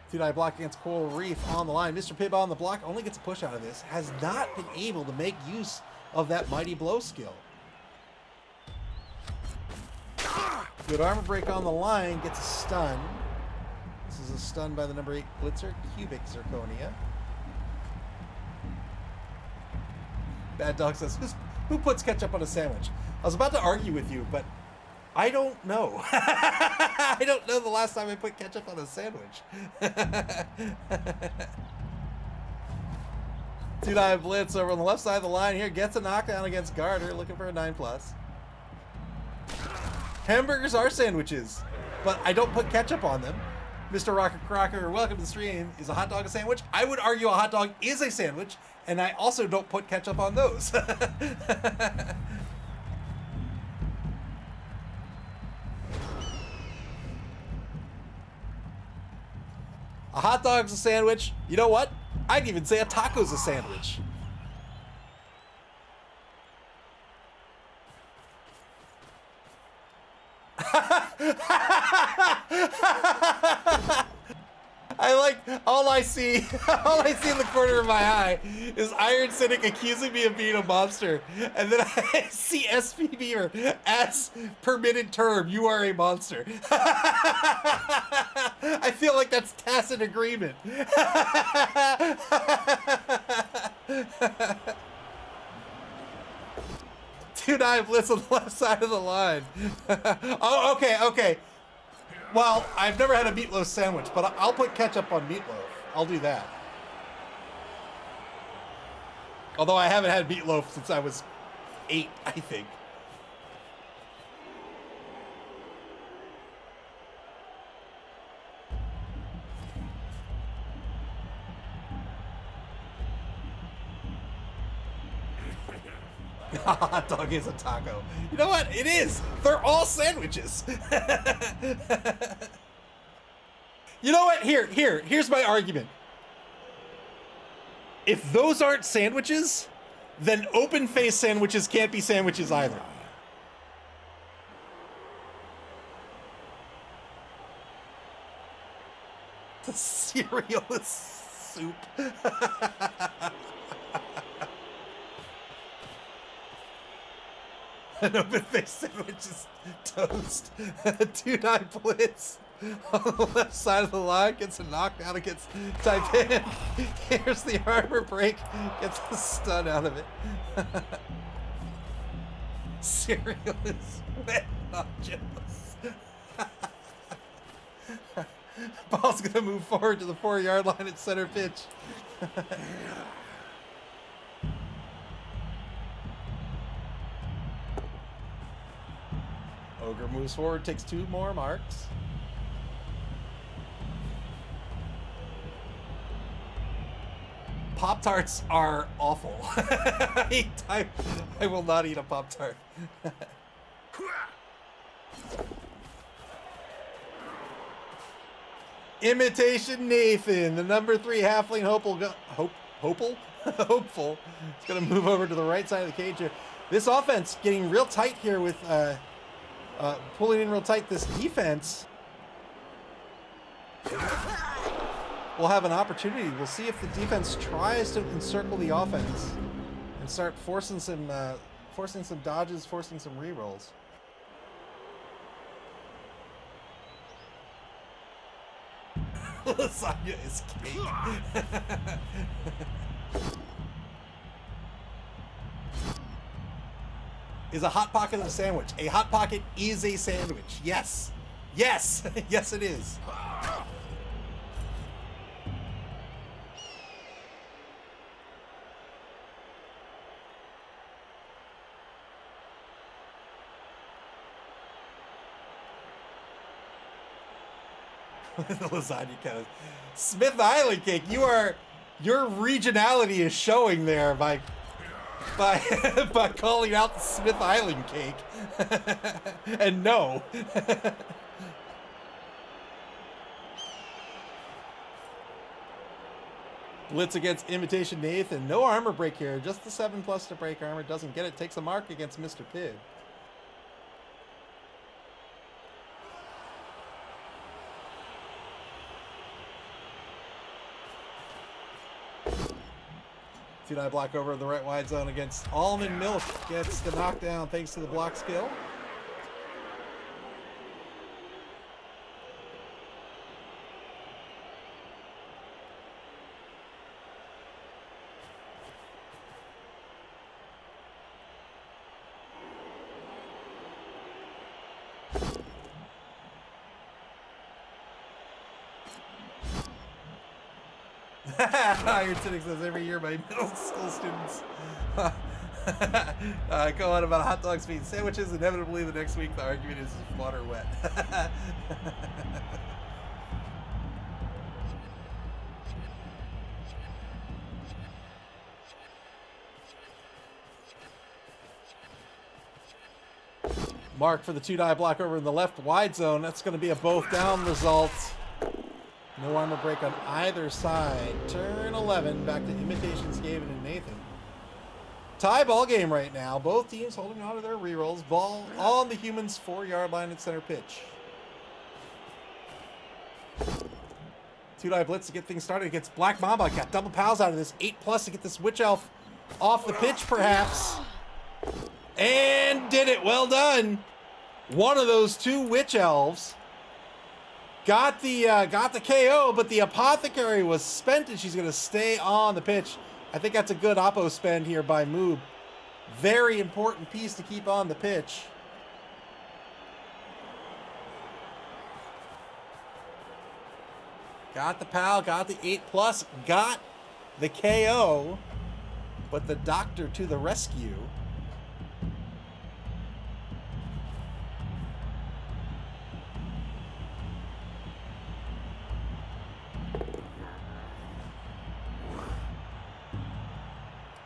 Two-die block against Coral Reef on the line. Mr. Pibb on the block. Only gets a push out of this. Has not been able to make use of that mighty blow skill. Good armor break on the line. Gets a stun. This is a stun by the number 8 blitzer, Cubic Zirconia. Bad Dog says, who puts ketchup on a sandwich? I was about to argue with you, but I don't know. I don't know the last time I put ketchup on a sandwich. 2-9 blitz over on the left side of the line here. Gets a knockdown against Garter, looking for a 9+. Hamburgers are sandwiches, but I don't put ketchup on them. Mr. Rocker Crocker, welcome to the stream. Is a hot dog a sandwich? I would argue a hot dog is a sandwich, and I also don't put ketchup on those. A hot dog's a sandwich. You know what? I'd even say a taco's a sandwich. all I see in the corner of my eye is Iron Cynic accusing me of being a monster, and then I see SP Beaver as permitted term, you are a monster. I feel like that's tacit agreement. 2-9 blitz on the left side of the line. Oh, okay. Well, I've never had a meatloaf sandwich, but I'll put ketchup on meatloaf. I'll do that. Although I haven't had meatloaf since I was 8, I think. Hot dog is a taco. You know what? It is. They're all sandwiches. You know what? Here's my argument. If those aren't sandwiches, then open-faced sandwiches can't be sandwiches either. The cereal is soup. An open-faced sandwich is toast. 2-9 blitz on the left side of the line gets a knockdown against type in. Here's the armor break, gets a stun out of it. Cereal is wet nachos. Ball's gonna move forward to the 4-yard line at center pitch. Ogre moves forward, takes 2 more marks. Pop-Tarts are awful. I will not eat a Pop-Tart. Imitation Nathan, the number 3 halfling hopeful. It's going to move over to the right side of the cage here. This offense getting real tight here with pulling in real tight. This defense will have an opportunity. We'll see if the defense tries to encircle the offense and start forcing some dodges, forcing some rerolls. Lasagna is cake. Is a Hot Pocket a sandwich? A Hot Pocket is a sandwich. Yes. Yes. Yes, it is. The lasagna kind of Smith Island cake. Your regionality is showing there by calling out the Smith Island cake. And no. Blitz against Imitation Nathan. No armor break here. Just the 7+ to break armor. Doesn't get it. Takes a mark against Mr. Pibb. I block over in the right wide zone against Almond Milk. Gets the knockdown thanks to the block skill. Iron Cynic says every year my middle school students go on about hot dogs being sandwiches. Inevitably the next week the argument is water wet. Mark for the 2-die block over in the left wide zone. That's going to be a both down result. No armor break on either side. Turn 11, back to Imitation, Skaven, and Nathan. Tie ball game right now. Both teams holding on to their rerolls. Ball on the humans' 4-yard line at center pitch. 2-die blitz to get things started against Black Mamba. Got double pals out of this. 8+ to get this Witch Elf off the pitch, perhaps. And did it. Well done. One of those 2 Witch Elves got the KO, but the Apothecary was spent, and she's going to stay on the pitch. I think that's a good oppo spend here by Moob. Very important piece to keep on the pitch. Got the PAL, got the 8+, got the KO, but the doctor to the rescue.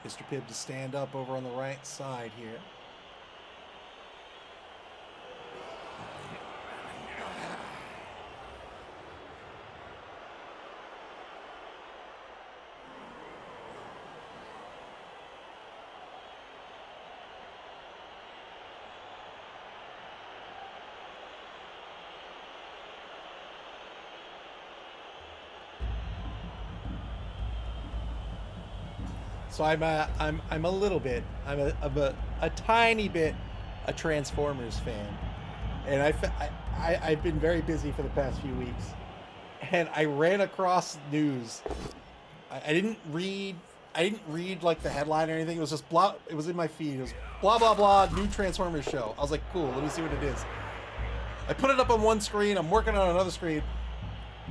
Mr. Pibb to stand up over on the right side here. So I'm a little bit, I'm a tiny bit a Transformers fan, and I've been very busy for the past few weeks, and I ran across news. I didn't read like the headline or anything. It was just blah. It was in my feed. It was blah blah blah. New Transformers show. I was like, cool. Let me see what it is. I put it up on one screen. I'm working on another screen.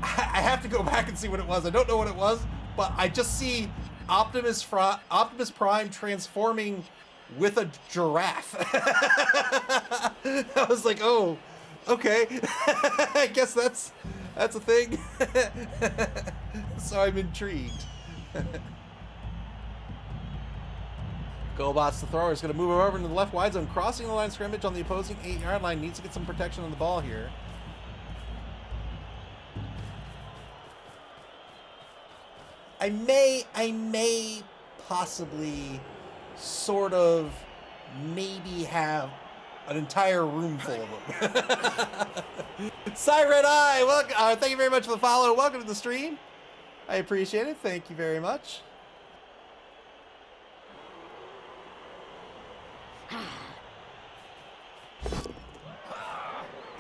I have to go back and see what it was. I don't know what it was, but I just see Optimus Prime transforming with a giraffe. I was like, oh, okay. I guess that's a thing. So I'm intrigued. GoBots, the thrower, is going to move over into the left wide zone, crossing the line of scrimmage on the opposing 8-yard line. Needs to get some protection on the ball here. I may possibly sort of maybe have an entire room full of them. Siren Eye, welcome. Thank you very much for the follow. Welcome to the stream. I appreciate it. Thank you very much.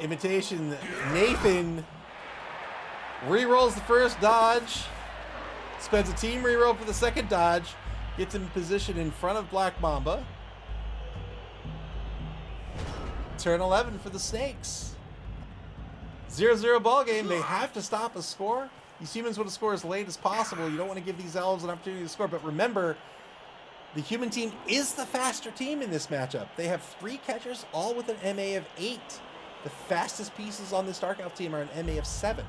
Imitation. Nathan re-rolls the first dodge. Spends a team reroll for the second dodge. Gets in position in front of Black Mamba. Turn 11 for the Snakes. 0-0 ball game. They have to stop a score. These humans want to score as late as possible. You don't want to give these elves an opportunity to score. But remember, the human team is the faster team in this matchup. They have 3 catchers, all with an MA of 8. The fastest pieces on this Dark Elf team are an MA of 7.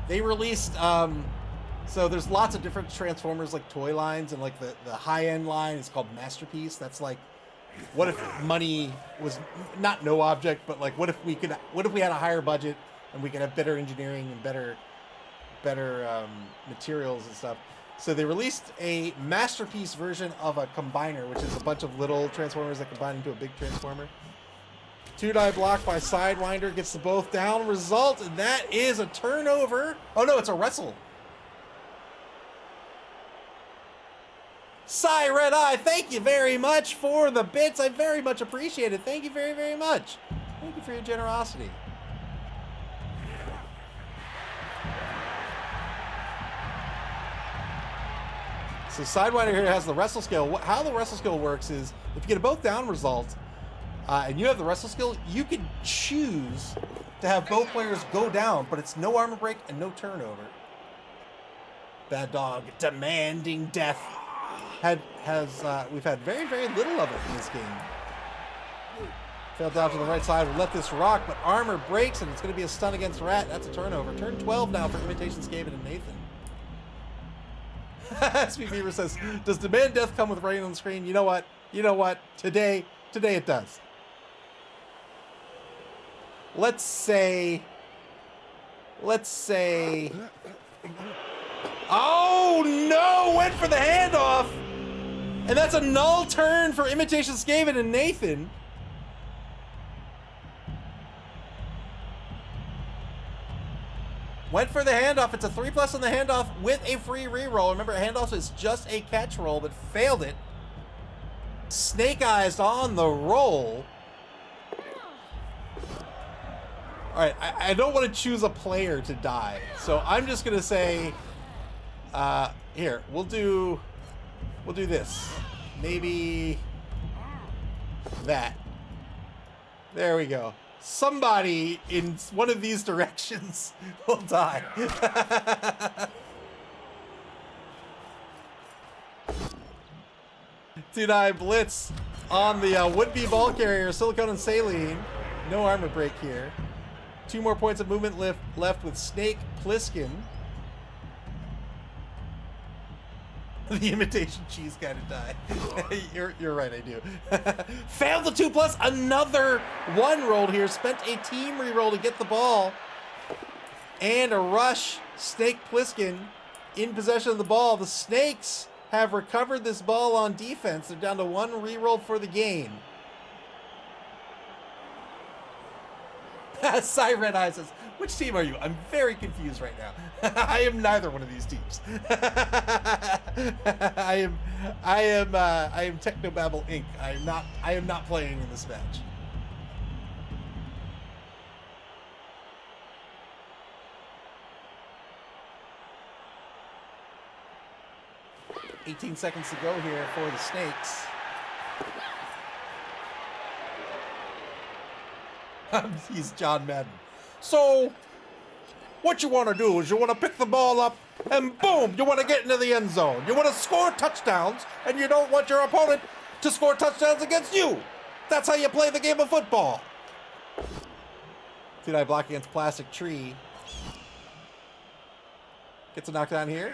They released, so there's lots of different Transformers, like toy lines, and like the high-end line is called Masterpiece. That's like, what if money was not no object, but like what if we had a higher budget and we could have better engineering and better materials and stuff. So they released a Masterpiece version of a combiner, which is a bunch of little Transformers that combine into a big Transformer. 2-die block by Sidewinder, gets the both down result, and that is a turnover. Oh no, it's a wrestle. Red Eye, thank you very much for the bits. I very much appreciate it. Thank you very, very much. Thank you for your generosity. So Sidewinder here has the wrestle skill. How the wrestle skill works is, if you get a both down result, and you have the wrestle skill, you can choose to have both players go down, but it's no armor break and no turnover. Bad Dog demanding death. We've had very, very little of it in this game. Failed down to the right side. We'll let this rock, but armor breaks, and it's going to be a stun against Rat. That's a turnover. Turn 12 now for Imitation, Skaven, and Nathan. SP Beaver says, does demand death come with rain on the screen? You know what? Today it does. Let's say, oh no, went for the handoff. And that's a null turn for Imitation, Skaven, and Nathan. Went for the handoff. It's a 3+ on the handoff with a free reroll. Remember, handoff is just a catch roll, but failed it. Snake Eyes on the roll. All right, I don't want to choose a player to die, so I'm just gonna say, here we'll do this. Maybe that. There we go. Somebody in one of these directions will die. Two-die blitz on the would-be ball carrier, Silicone and Saline. No armor break here. 2 more points of movement left with Snake Pliskin. The imitation cheese kind of die. You're right, I do. Failed the 2+. Another 1 rolled here. Spent a team reroll to get the ball. And a rush. Snake Pliskin in possession of the ball. The Snakes have recovered this ball on defense. They're down to 1 reroll for the game. Siren Eye says, which team are you? I'm very confused right now. I am neither one of these teams. I am Technobabble Inc. I am not playing in this match. $18 seconds to go here for the Snakes. He's John Madden. So, what you want to do is you want to pick the ball up and boom, you want to get into the end zone. You want to score touchdowns and you don't want your opponent to score touchdowns against you. That's how you play the game of football. Two-die block against Plastic Tree. Gets a knockdown here.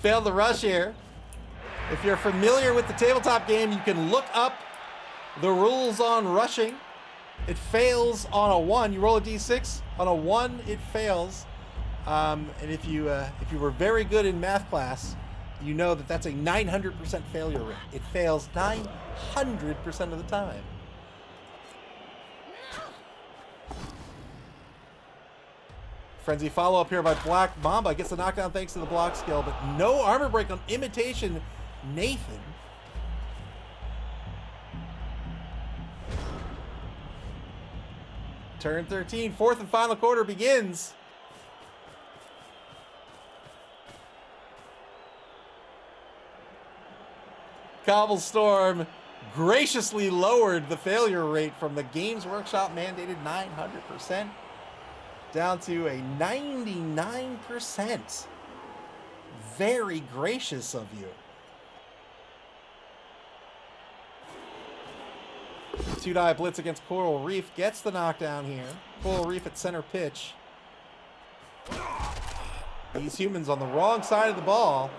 Failed the rush here. If you're familiar with the tabletop game, you can look up the rules on rushing. It fails on a 1. You roll a d6. On a 1, it fails. And if you were very good in math class, you know that that's a 900% failure rate. It fails 900% of the time. Frenzy follow-up here by Black Mamba. Gets the knockdown thanks to the block skill, but no armor break on Imitation Nathan. Turn 13, 4th and final quarter begins. Cobblestorm graciously lowered the failure rate from the Games Workshop mandated 900% down to a 99%. Very gracious of you. Two-die blitz against Coral Reef gets the knockdown here. Coral Reef at center pitch. These humans on the wrong side of the ball.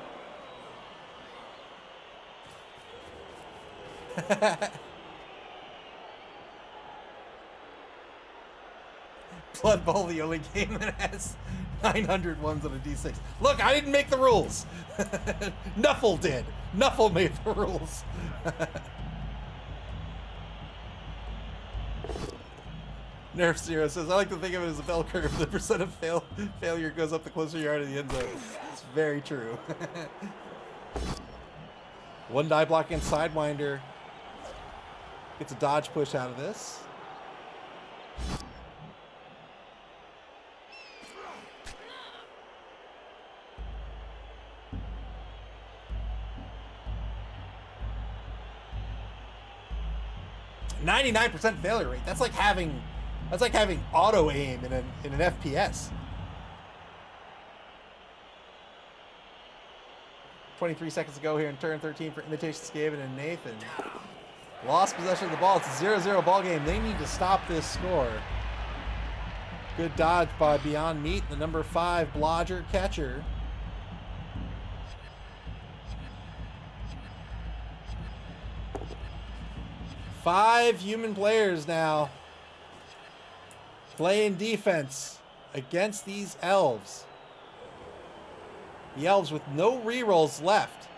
Blood Bowl, the only game that has 900 ones on a D6. Look, I didn't make the rules. Nuffle did. Nuffle made the rules. Nerf Zero says, I like to think of it as a bell curve. The percent of failure goes up the closer you are to the end zone. It's very true. One die block against Sidewinder. Gets a dodge push out of this. %, failure rate. That's like having auto aim in an FPS. 23 seconds to go here in turn 13 for Imitation Skaven and Nathan. Lost possession of the ball. It's a 0-0 ball game. They need to stop this score. Good dodge by Beyond Meat, the number 5 Blodger catcher. Five human players now playing defense against these elves. The elves with no rerolls left.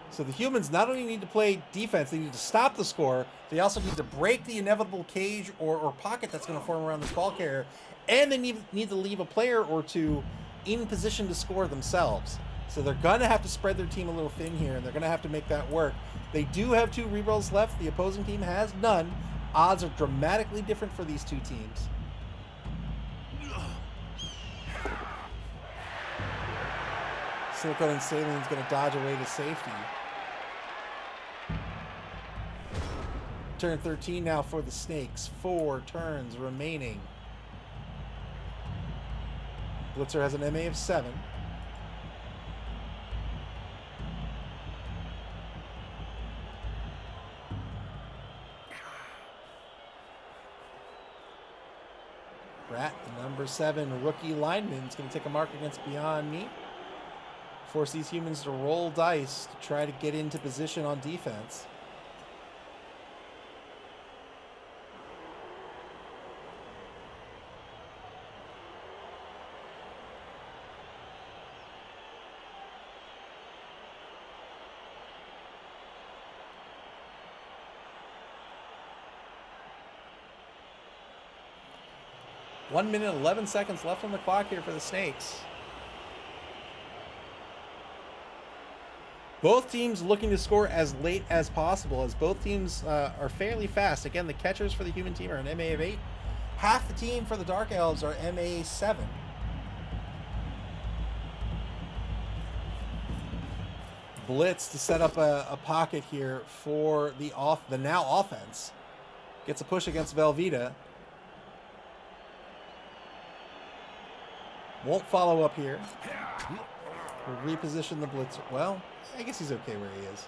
So the humans not only need to play defense, they need to stop the score, they also need to break the inevitable cage or pocket that's going to form around this ball carrier, and they need to leave a player or two in position to score themselves. So they're going to have to spread their team a little thin here, and they're going to have to make that work. They do have 2 rerolls left. The opposing team has none. Odds are dramatically different for these two teams. Silicone and Saline's going to dodge away to safety. Turn 13 now for the Snakes. 4 turns remaining. Blitzer has an MA of 7. Rat, the number 7 rookie lineman, is going to take a mark against Beyond Meat. Force these humans to roll dice to try to get into position on defense. One minute, 11 seconds left on the clock here for the Snakes. Both teams looking to score as late as possible, as both teams are fairly fast. Again, the catchers for the human team are an MA of 8. Half the team for the Dark Elves are MA 7. Blitz to set up a pocket here for the now offense. Gets a push against Velveeta. Won't follow up here. We'll reposition the blitzer. Well, I guess he's okay where he is.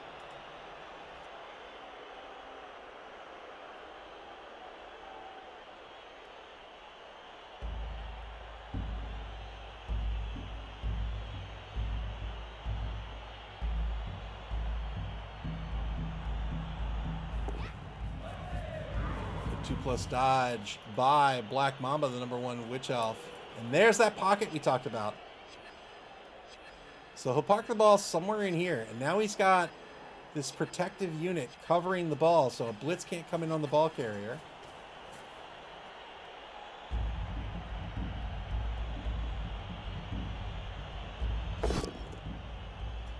The 2+ dodge by Black Mamba, the number 1 Witch Elf. And there's that pocket we talked about. So he'll park the ball somewhere in here. And now he's got this protective unit covering the ball, so a blitz can't come in on the ball carrier.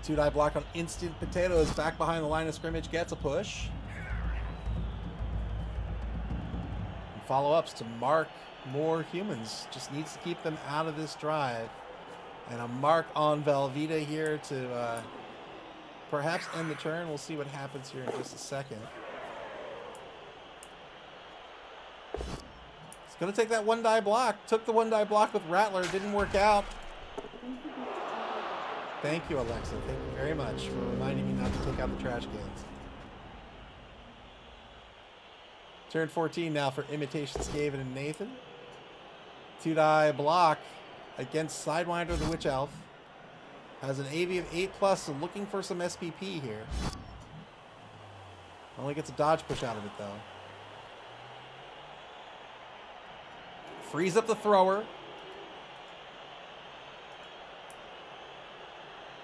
Two-die block on Instant Potatoes back behind the line of scrimmage. Gets a push. And follow-ups to mark more humans. Just needs to keep them out of this drive. And a mark on Velveeta here to perhaps end the turn. We'll see what happens here in just a second. It's going to take that 1-die block. Took the 1-die block with Rattler. Didn't work out. Thank you, Alexa. Thank you very much for reminding me not to take out the trash cans. Turn 14 now for Imitation, Skaven, and Nathan. 2-die block against Sidewinder, the Witch Elf. Has an AV of 8+, so looking for some SPP here. Only gets a dodge push out of it, though. Frees up the thrower.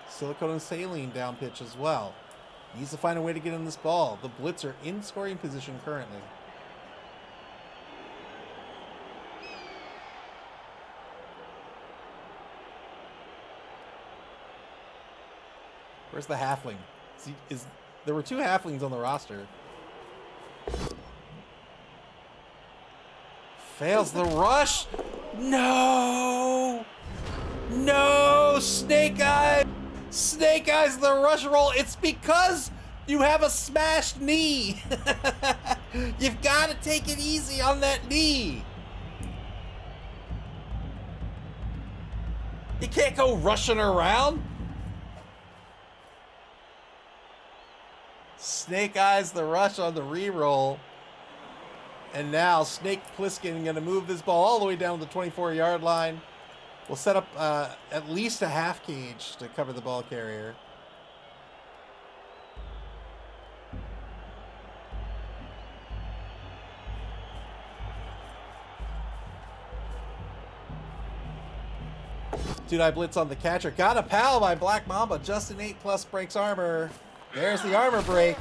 Silicone and Saline down pitch as well. Needs to find a way to get in this ball. The Blitzer in scoring position currently. Where's the halfling? There were 2 halflings on the roster. Fails the rush. No! No! Snake Eye! Snake Eyes the rush roll. It's because you have a smashed knee. You've got to take it easy on that knee. You can't go rushing around. Snake Eyes the rush on the reroll. And now Snake Plissken going to move this ball all the way down to the 24-yard line. We'll set up at least a half cage to cover the ball carrier. Two-die blitz on the catcher. Got a pal by Black Mamba. Just an 8+ breaks armor. There's the armor break.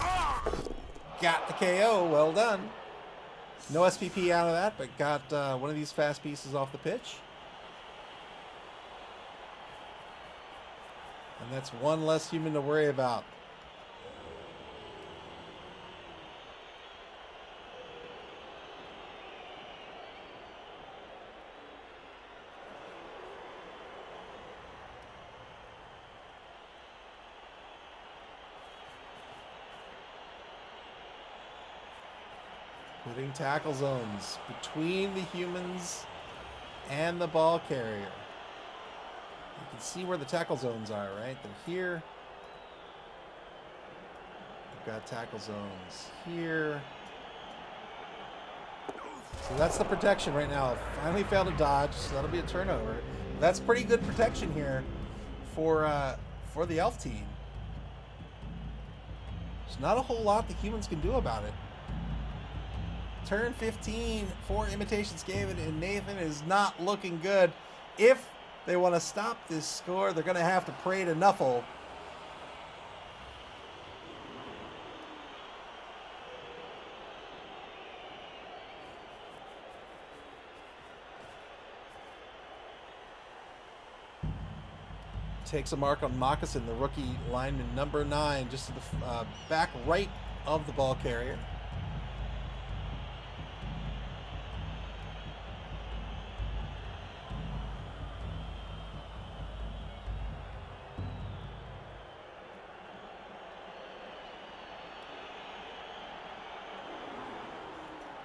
Got the KO. Well done. No SPP out of that, but got one of these fast pieces off the pitch. And that's one less human to worry about. Putting tackle zones between the humans and the ball carrier. You can see where the tackle zones are, right? They're here. We've got tackle zones here. So that's the protection right now. Finally failed to dodge, so that'll be a turnover. That's pretty good protection here for the elf team. There's not a whole lot the humans can do about it. Turn 15 for Imitation Skaven, and Nathan is not looking good. If they want to stop this score, they're going to have to pray to Nuffle. Takes a mark on Moccasin, the rookie lineman, number 9, just to the back right of the ball carrier.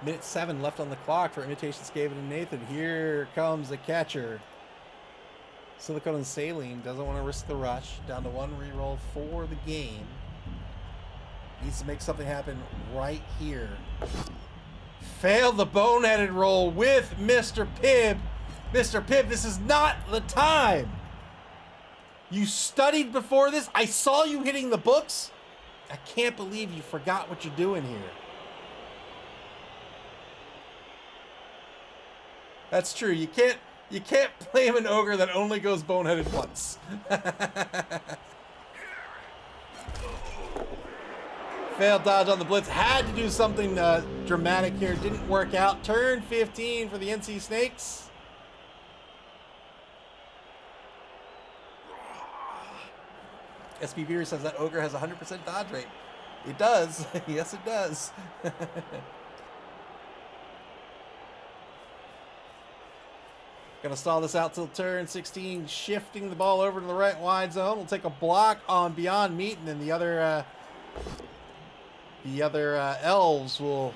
Minute 7 left on the clock for Imitation Skaven and Nathan. Here comes the catcher. Silicone and Saline doesn't want to risk the rush. Down to 1 reroll for the game. Needs to make something happen right here. Failed the boneheaded roll with Mr. Pibb. Mr. Pibb, this is not the time. You studied before this. I saw you hitting the books. I can't believe you forgot what you're doing here. That's true. You can't blame an ogre that only goes boneheaded once. Failed dodge on the blitz. Had to do something dramatic here. Didn't work out. Turn 15 for the NC Snakes. SB Beer says that ogre has 100% dodge rate. It does. Yes, it does. Gonna stall this out till turn 16, shifting the ball over to the right wide zone. We'll take a block on Beyond Meat, and then the other elves will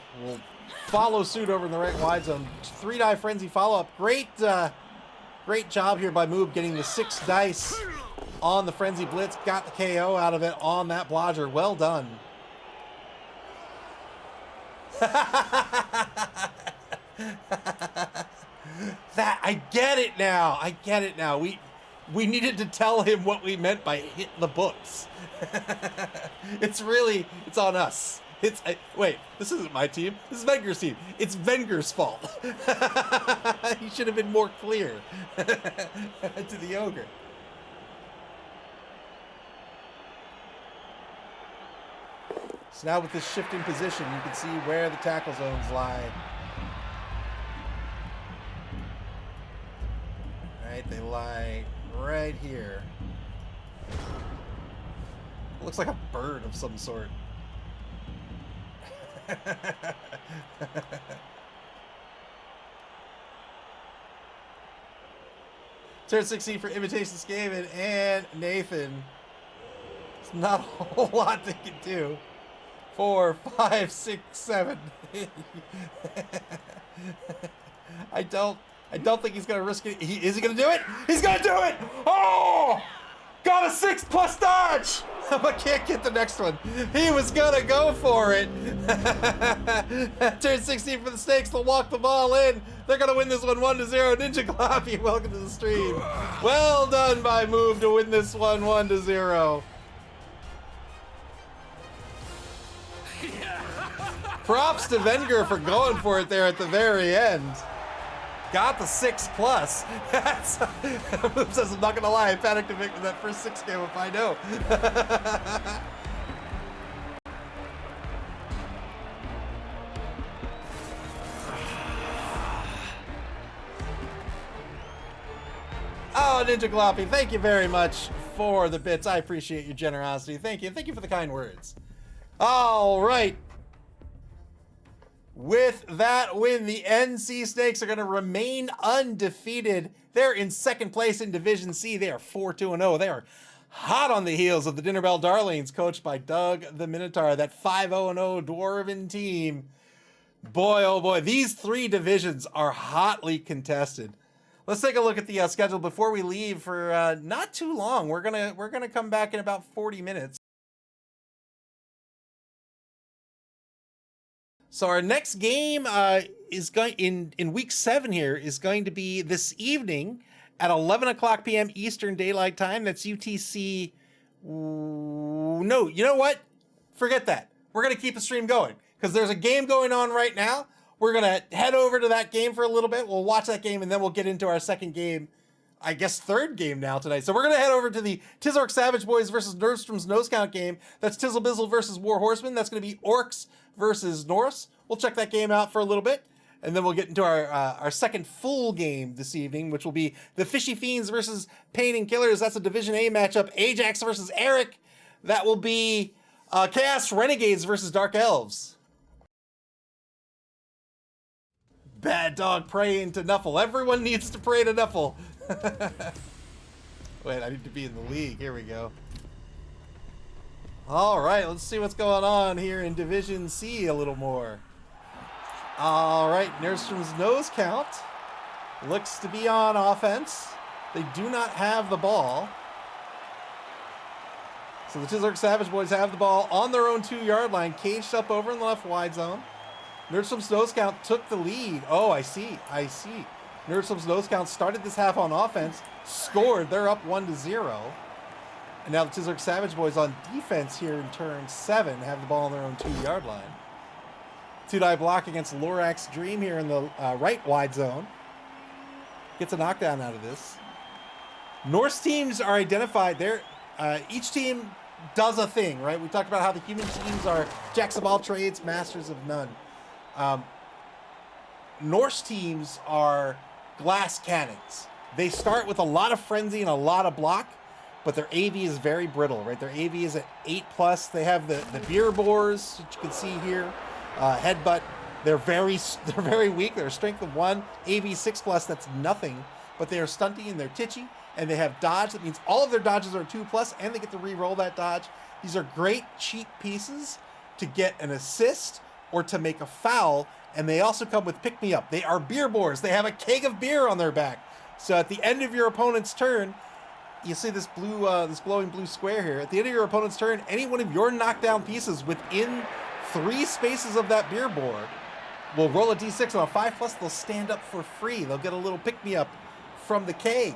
follow suit over in the right wide zone. 3-die frenzy follow up. Great job here by Moob getting the 6 dice on the frenzy blitz. Got the KO out of it on that blodger. Well done. That I get it now. I get it now. We needed to tell him what we meant by hit the books. It's on us. Wait, this isn't my team. This is Venger's team. It's Venger's fault. He should have been more clear to the ogre. So now with this shift in position, you can see where the tackle zones lie. Right, they lie right here. It looks like a bird of some sort. Turn 16 for Imitation Skaven and Nathan. It's not a whole lot they can do. 4, 5, 6, 7. I don't think he's gonna risk it. Is he gonna do it? He's gonna do it! Oh! Got a 6+ dodge! But can't get the next one. He was gonna go for it. Turn 16 for the Snakes. They'll walk the ball in. They're gonna win this one 1-0. Ninja Gloppy, welcome to the stream. Well done by Move to win this one 1-0. Props to Venger for going for it there at the very end. Got the 6+. Move says, I'm not gonna lie, I panicked a bit with that first 6 game if I know. Oh, Ninja Gloppy, thank you very much for the bits. I appreciate your generosity. Thank you. Thank you for the kind words. All right. With that win, the NC Snakes are going to remain undefeated. They're in second place in Division C. They are 4-2-0. They are hot on the heels of the Dinner Bell Darlings, coached by Doug the Minotaur, that 5-0-0 Dwarven team. Boy, oh boy, these three divisions are hotly contested. Let's take a look at the schedule before we leave for not too long. We're gonna come back in about 40 minutes. So our next game is going in week 7 here is going to be this evening at 11 o'clock p.m. Eastern Daylight Time. That's UTC. No, you know what? Forget that. We're going to keep the stream going because there's a game going on right now. We're going to head over to that game for a little bit. We'll watch that game and then we'll get into our second game, I guess third game now tonight. So we're going to head over to the Tizzork Savage Boys versus Nerdstrom's Nose Count game. That's Tizzle Bizzle versus War Horsemen. That's going to be Orcs versus Norse. We'll check that game out for a little bit. And then we'll get into our second full game this evening, which will be the Fishy Fiends versus Pain and Killers. That's a Division A matchup. Ajax versus Eric. That will be Chaos Renegades versus Dark Elves. Bad dog praying to Nuffle. Everyone needs to pray to Nuffle. Wait, I need to be in the league. Here we go. All right, let's see what's going on here in Division C a little more. All right, Nerdstrom's Nose Count looks to be on offense. They do not have the ball. So the Tizzork Savage Boys have the ball on their own 2-yard line, caged up over in the left wide zone. Nerdstrom's Nose Count took the lead. Oh, I see. Nerdstrom's Nose Count started this half on offense, scored. They're up 1-0. And now the Tizzork Savage Boys on defense here in turn 7 have the ball on their own 2-yard line. Two-die block against Lorax's Dream here in the right wide zone. Gets a knockdown out of this. Norse teams are identified. Each team does a thing, right? We talked about how the human teams are jacks of all trades, masters of none. Norse teams are glass cannons. They start with a lot of frenzy and a lot of block, but their AV is very brittle, right? Their AV is at 8+. They have the beer bores, which you can see here. Headbutt. They're very weak. They're a strength of 1. AV 6+. That's nothing. But they are stunty and they're titchy, and they have dodge. That means all of their dodges are 2+, and they get to re-roll that dodge. These are great cheap pieces to get an assist or to make a foul, and they also come with pick-me-up. They are beer bores. They have a keg of beer on their back. So at the end of your opponent's turn, you see this blue, this glowing blue square here. At the end of your opponent's turn, any one of your knockdown pieces within 3 spaces of that beer board will roll a d6 on a 5+. They'll stand up for free. They'll get a little pick-me-up from the keg.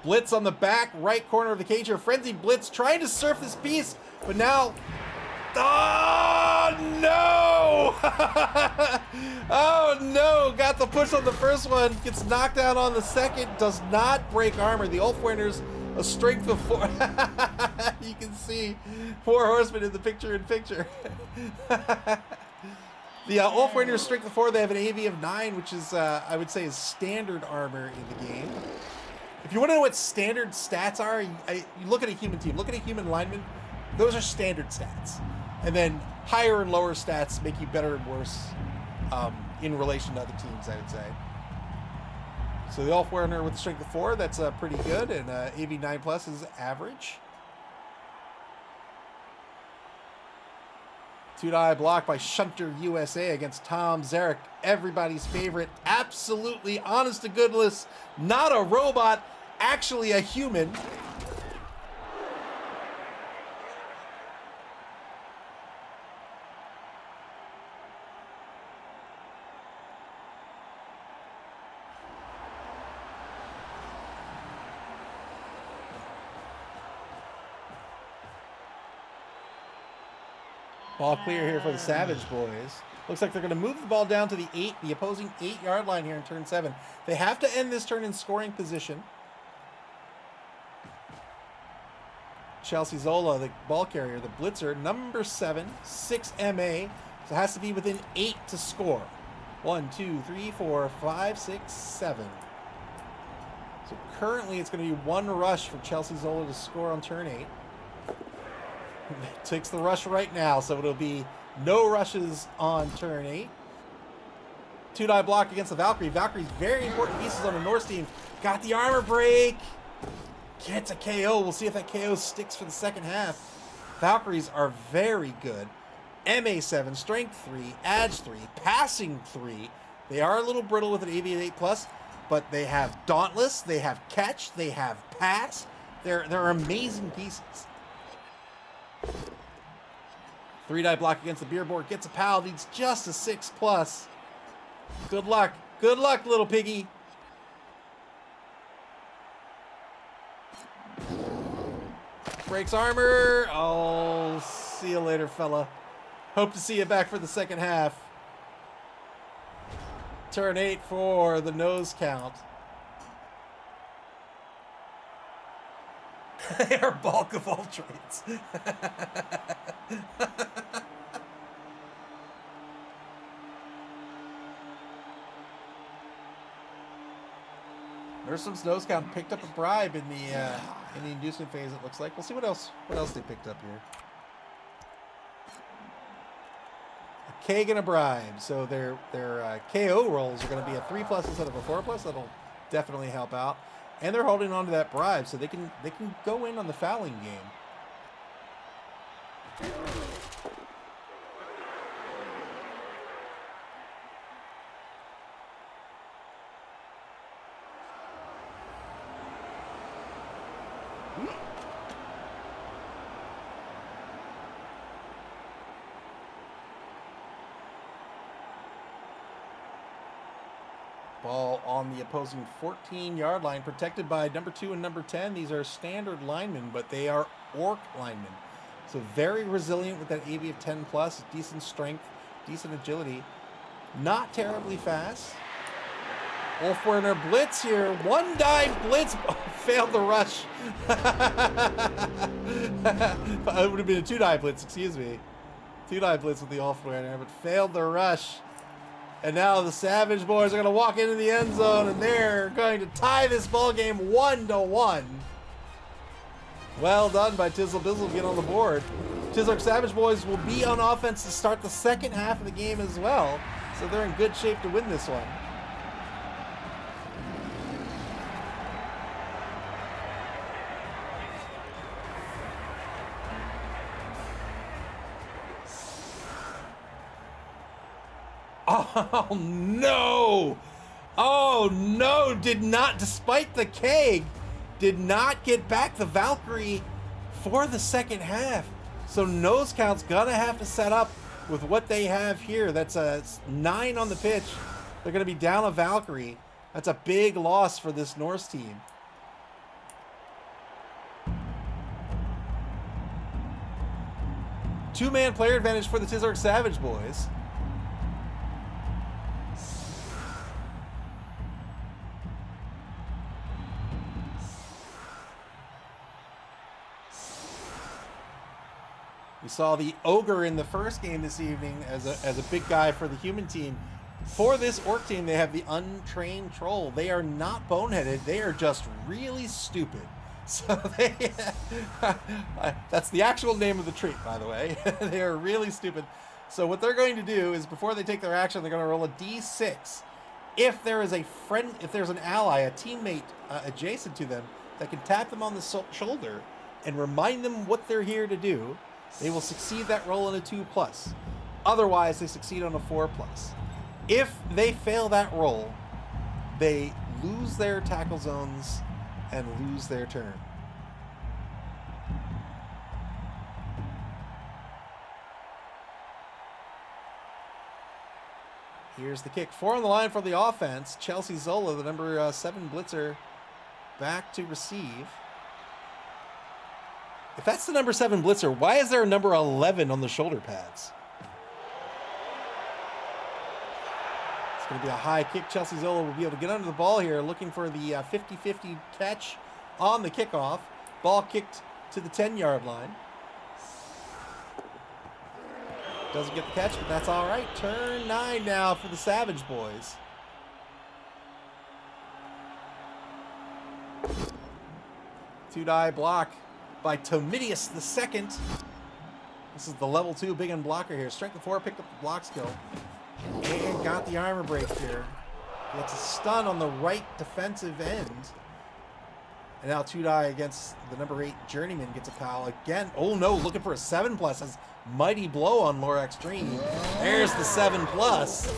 Blitz on the back right corner of the cage here. Frenzy Blitz trying to surf this piece, but now... Oh, no! Oh, no! Got the push on the first one. Gets knocked out on the second. Does not break armor. The Ulfwinter's a strength of 4. You can see 4 horsemen in the picture-in-picture. The Ulfwinter's strength of 4. They have an AV of 9, which is, I would say, is standard armor in the game. If you want to know what standard stats are, you look at a human team. Look at a human lineman. Those are standard stats. And then higher and lower stats make you better and worse in relation to other teams, I would say. So the Ulfwinter with the strength of 4, that's pretty good. And AV 9+ is average. Two-die block by Shunter USA against Tom Zarek. Everybody's favorite. Absolutely honest to goodness. Not a robot. Actually a human. Ball clear here for the Savage Boys. Looks like they're going to move the ball down to the opposing 8-yard line here in turn 7. They have to end this turn in scoring position. Chelsea Zola, the ball carrier, the blitzer, number 7, 6 MA. So it has to be within 8 to score. 1, 2, 3, 4, 5, 6, 7. So currently it's going to be 1 rush for Chelsea Zola to score on turn 8. Takes the rush right now, so it'll be no rushes on turn 8. 2-die block against the Valkyrie. Valkyrie's very important pieces on the Norse team. Got the armor break. Gets a KO. We'll see if that KO sticks for the second half. Valkyries are very good. MA7, Strength 3, Edge 3, Passing 3. They are a little brittle with an AV8+, but they have Dauntless, they have Catch, they have Pass. They're amazing pieces. 3-die block against the beer board. Gets a pal. Needs just a 6+. Good luck. Good luck, little piggy. Breaks armor. Oh, see you later, fella. Hope to see you back for the second half. Turn 8 for the nose count. They are bulk of all traits. Nursum's nose count picked up a bribe in the inducement phase. It looks like. We'll see what else they picked up here. A keg and a bribe. So their KO rolls are going to be a 3+ instead of a 4+. That'll definitely help out. And they're holding on to that bribe, so they can go in on the fouling game. Ball on the opposing 14-yard line, protected by number 2 and number 10. These are standard linemen, but they are orc linemen. So very resilient with that AV of 10+, decent strength, decent agility. Not terribly fast. Wolfwerner blitz here. 1-die blitz. Oh, failed the rush. It would have been a 2-die blitz, excuse me. 2-die blitz with the Wolfwerner, but failed the rush. And now the Savage Boys are going to walk into the end zone, and they're going to tie this ball game 1-1. Well done by Tizzle Bizzle to get on the board. Tizzle Savage Boys will be on offense to start the second half of the game as well, so they're in good shape to win this one. Oh no! Oh no! Did not, despite the keg, did not get back the Valkyrie for the second half. So nose count's gonna have to set up with what they have here. That's a 9 on the pitch. They're gonna be down a Valkyrie. That's a big loss for this Norse team. Two-man player advantage for the Tizzark Savage Boys. We saw the Ogre in the first game this evening as a big guy for the human team. For this orc team, they have the untrained troll. They are not boneheaded. They are just really stupid. So they, that's the actual name of the trait, by the way. They are really stupid. So what they're going to do is before they take their action, they're going to roll a d6. If there is a friend, if there's an ally, a teammate adjacent to them that can tap them on the shoulder and remind them what they're here to do, they will succeed that roll in a 2+. Otherwise, they succeed on a 4+. If they fail that roll, they lose their tackle zones and lose their turn. Here's the kick. 4 on the line for the offense. Chelsea Zola, the number 7 blitzer, back to receive. If that's the number 7 blitzer, why is there a number 11 on the shoulder pads? It's going to be a high kick. Chelsea Zola will be able to get under the ball here, looking for the 50-50 catch on the kickoff. Ball kicked to the 10-yard line. Doesn't get the catch, but that's all right. Turn 9 now for the Savage boys. Two-die block by Tomidius II. This is the level 2 big end blocker here. Strength of 4, picked up the block skill. And got the armor break here. Gets a stun on the right defensive end. And now two-die against the number 8 Journeyman gets a pal again. Oh no, looking for a 7+. As mighty blow on Lorax Dream. There's the 7+.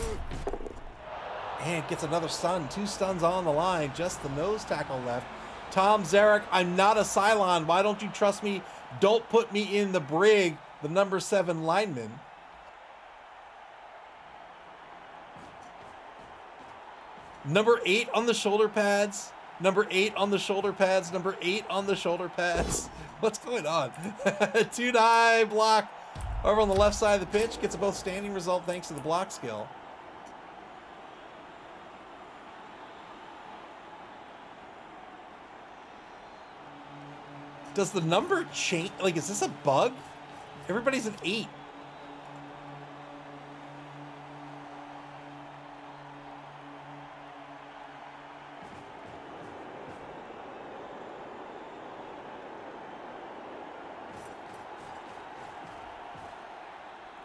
And gets another stun. 2 stuns on the line. Just the nose tackle left. Tom Zarek, I'm not a Cylon. Why don't you trust me? Don't put me in the brig. The number 7 lineman. Number 8 on the shoulder pads. Number 8 on the shoulder pads. Number 8 on the shoulder pads. What's going on? Two-die block over on the left side of the pitch. Gets a both standing result thanks to the block skill. Does the number change? Like, is this a bug? Everybody's an 8.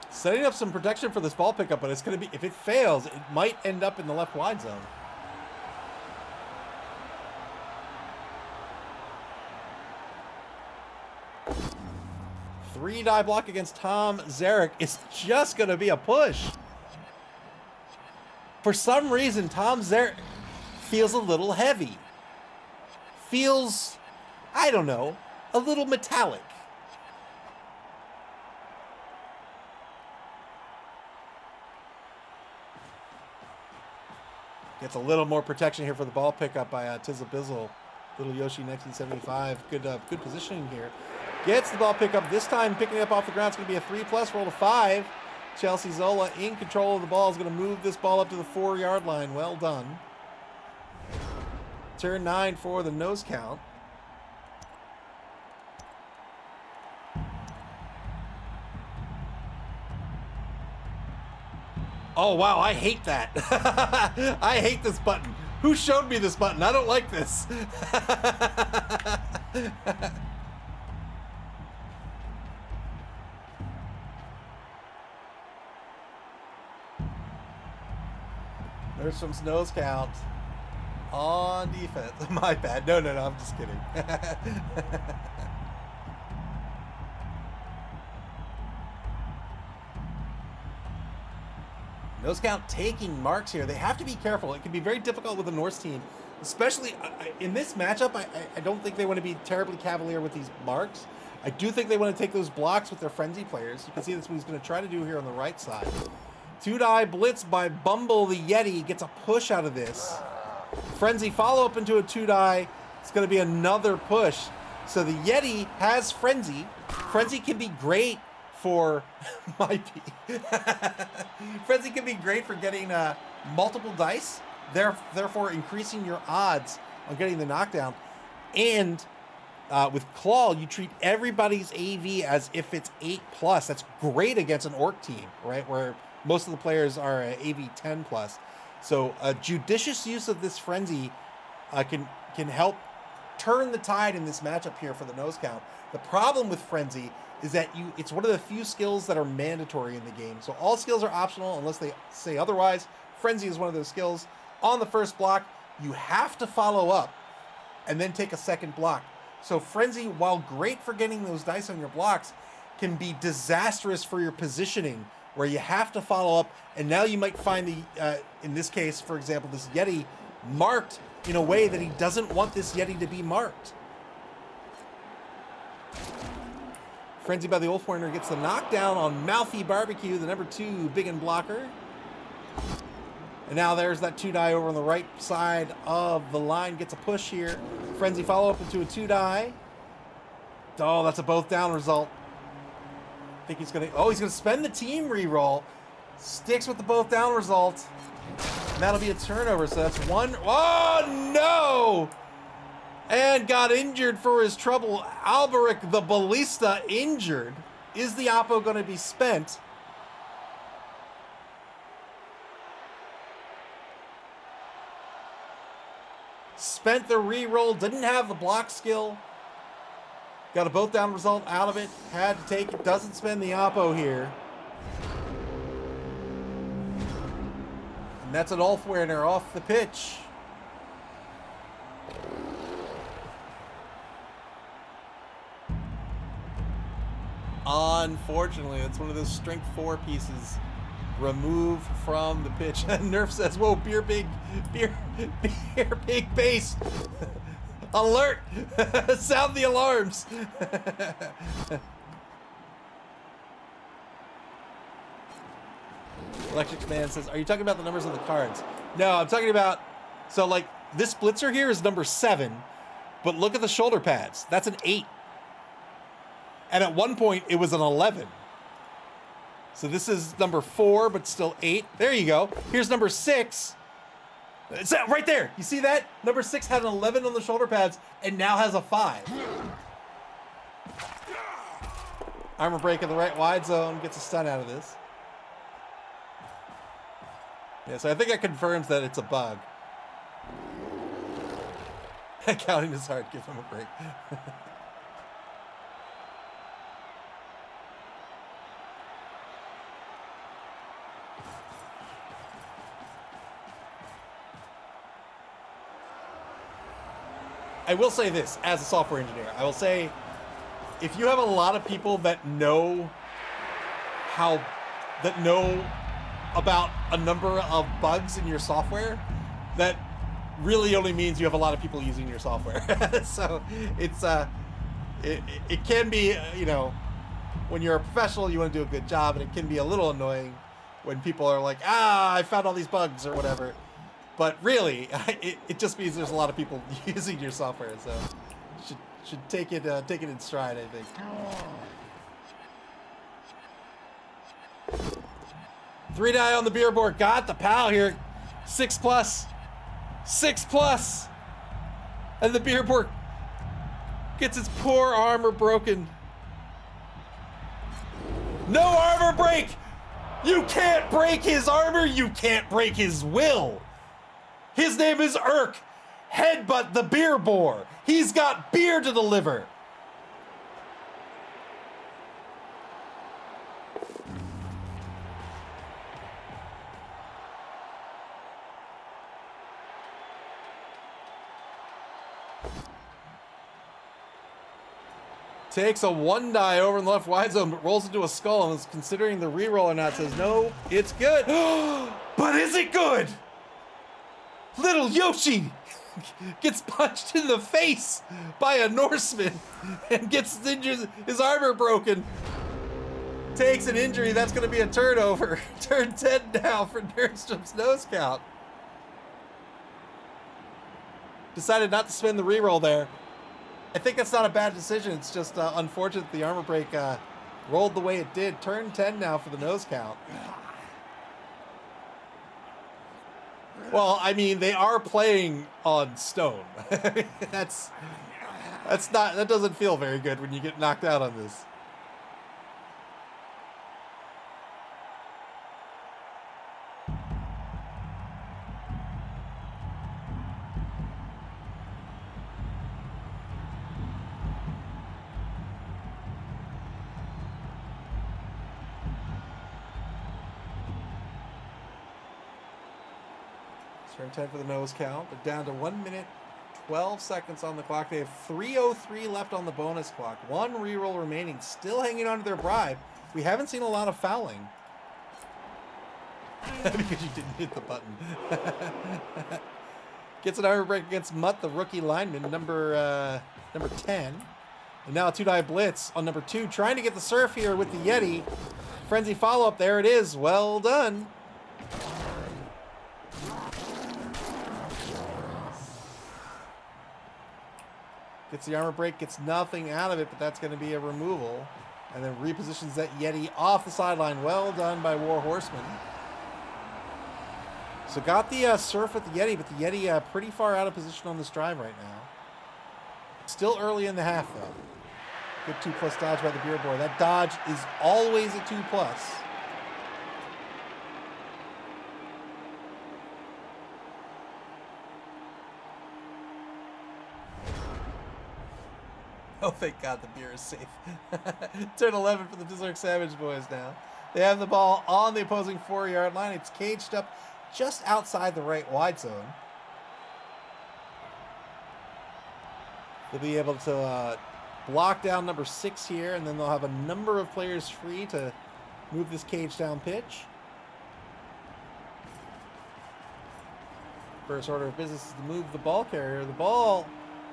Setting up some protection for this ball pickup, but it's going to be, if it fails, it might end up in the left wide zone. Three-die block against Tom Zarek is just going to be a push. For some reason, Tom Zarek feels a little heavy. Feels, I don't know, a little metallic. Gets a little more protection here for the ball pickup by Tizabizzle. Little Yoshi 1975. Good positioning here. Gets the ball pickup. This time picking it up off the ground. It's going to be a 3+, roll to 5. Chelsea Zola in control of the ball. Is going to move this ball up to the 4-yard line. Well done. Turn 9 for the nose count. Oh, wow, I hate that. I hate this button. Who showed me this button? I don't like this. There's some nose count on defense. My bad. No, I'm just kidding. Nose count taking marks here. They have to be careful. It can be very difficult with the Norse team, especially in this matchup. I don't think they want to be terribly cavalier with these marks. I do think they want to take those blocks with their frenzy players. You can see that's what he's going to try to do here on the right side. Two-die blitz by Bumble the Yeti. Gets a push out of this. Frenzy follow-up into a two-die. It's going to be another push. So the Yeti has Frenzy. Frenzy can be great for Frenzy can be great for getting multiple dice, therefore increasing your odds on getting the knockdown. And with Claw, you treat everybody's AV as if it's 8+. That's great against an Orc team, right? Where most of the players are AV 10+. So a judicious use of this Frenzy can help turn the tide in this matchup here for the nose count. The problem with Frenzy is that it's one of the few skills that are mandatory in the game. So all skills are optional unless they say otherwise. Frenzy is one of those skills. On the first block, you have to follow up and then take a second block. So Frenzy, while great for getting those dice on your blocks, can be disastrous for your positioning, where you have to follow up. And now you might find in this case, for example, this Yeti marked in a way that he doesn't want this Yeti to be marked. Frenzy by the Old Foreigner gets the knockdown on Mouthy Barbecue, the number 2 big and blocker. And now there's that two-die over on the right side of the line. Gets a push here. Frenzy follow-up into a two-die. Oh, that's a both down result. I think he's going to spend the team reroll. Sticks with the both down result. And that'll be a turnover, so that's one. Oh, no! And got injured for his trouble. Alberic the Ballista injured. Is the Oppo going to be spent? spent the re-roll, didn't have the block skill. Got a both down result out of it. Had to take it. Doesn't spend the oppo here. And that's an off winner off the pitch. Unfortunately, that's one of those strength 4 pieces removed from the pitch. Nerf says, whoa, beer big base. Alert! Sound the alarms. Electric Man says, are you talking about the numbers on the cards? No, I'm talking about, so like this blitzer here is number 7, but look at the shoulder pads. That's an 8. And at one point it was an 11. So this is number 4, but still 8. There you go. Here's number 6. It's right there. You see that? Number 6 had an 11 on the shoulder pads and now has a 5. Armor break in the right wide zone. Gets a stun out of this. Yeah, so I think that confirms that it's a bug. Counting is hard. Give him a break. I will say this, as a software engineer, I will say, if you have a lot of people that know about a number of bugs in your software, that really only means you have a lot of people using your software. So it's it can be, you know, when you're a professional, you want to do a good job, and it can be a little annoying when people are like, I found all these bugs or whatever. But really, it just means there's a lot of people using your software, so should take it in stride, I think. 3 die on the beer board. Got the POW here. 6+. 6+. And the beer board gets its poor armor broken. No armor break! You can't break his armor. You can't break his will. His name is Urk. Headbutt the beer boar. He's got beer to deliver. Takes a 1 die over in the left wide zone, but rolls into a skull and is considering the reroll or not. Says, no, it's good. But is it good? Little Yoshi gets punched in the face by a Norseman and gets his armor broken. Takes an injury. That's going to be a turnover. Turn 10 now for Nerdstrom's nose count. Decided not to spend the reroll there. I think that's not a bad decision. It's just unfortunate the armor break rolled the way it did. Turn 10 now for the nose count. Well, I mean, they are playing on stone. that doesn't feel very good when you get knocked out on this. Turn 10 for the nose count, but down to 1 minute, 12 seconds on the clock. They have 3:03 left on the bonus clock. 1 reroll remaining, still hanging on to their bribe. We haven't seen a lot of fouling. Because you didn't hit the button. Gets an armor break against Mutt, the rookie lineman, number 10. And now a 2-die blitz on number 2, trying to get the surf here with the Yeti. Frenzy follow-up, there it is. Well done. Gets the armor break, gets nothing out of it, but that's going to be a removal. And then repositions that Yeti off the sideline. Well done by War Horseman. So got the surf with the Yeti, but the Yeti pretty far out of position on this drive right now. Still early in the half, though. Good 2+ dodge by the beer boy. That dodge is always a 2+. Oh, thank God the beer is safe. Turn 11 for the Berserk Savage Boys now. They have the ball on the opposing 4-yard line. It's caged up just outside the right wide zone. They'll be able to block down number 6 here, and then they'll have a number of players free to move this cage down pitch. First order of business is to move the ball carrier. The ball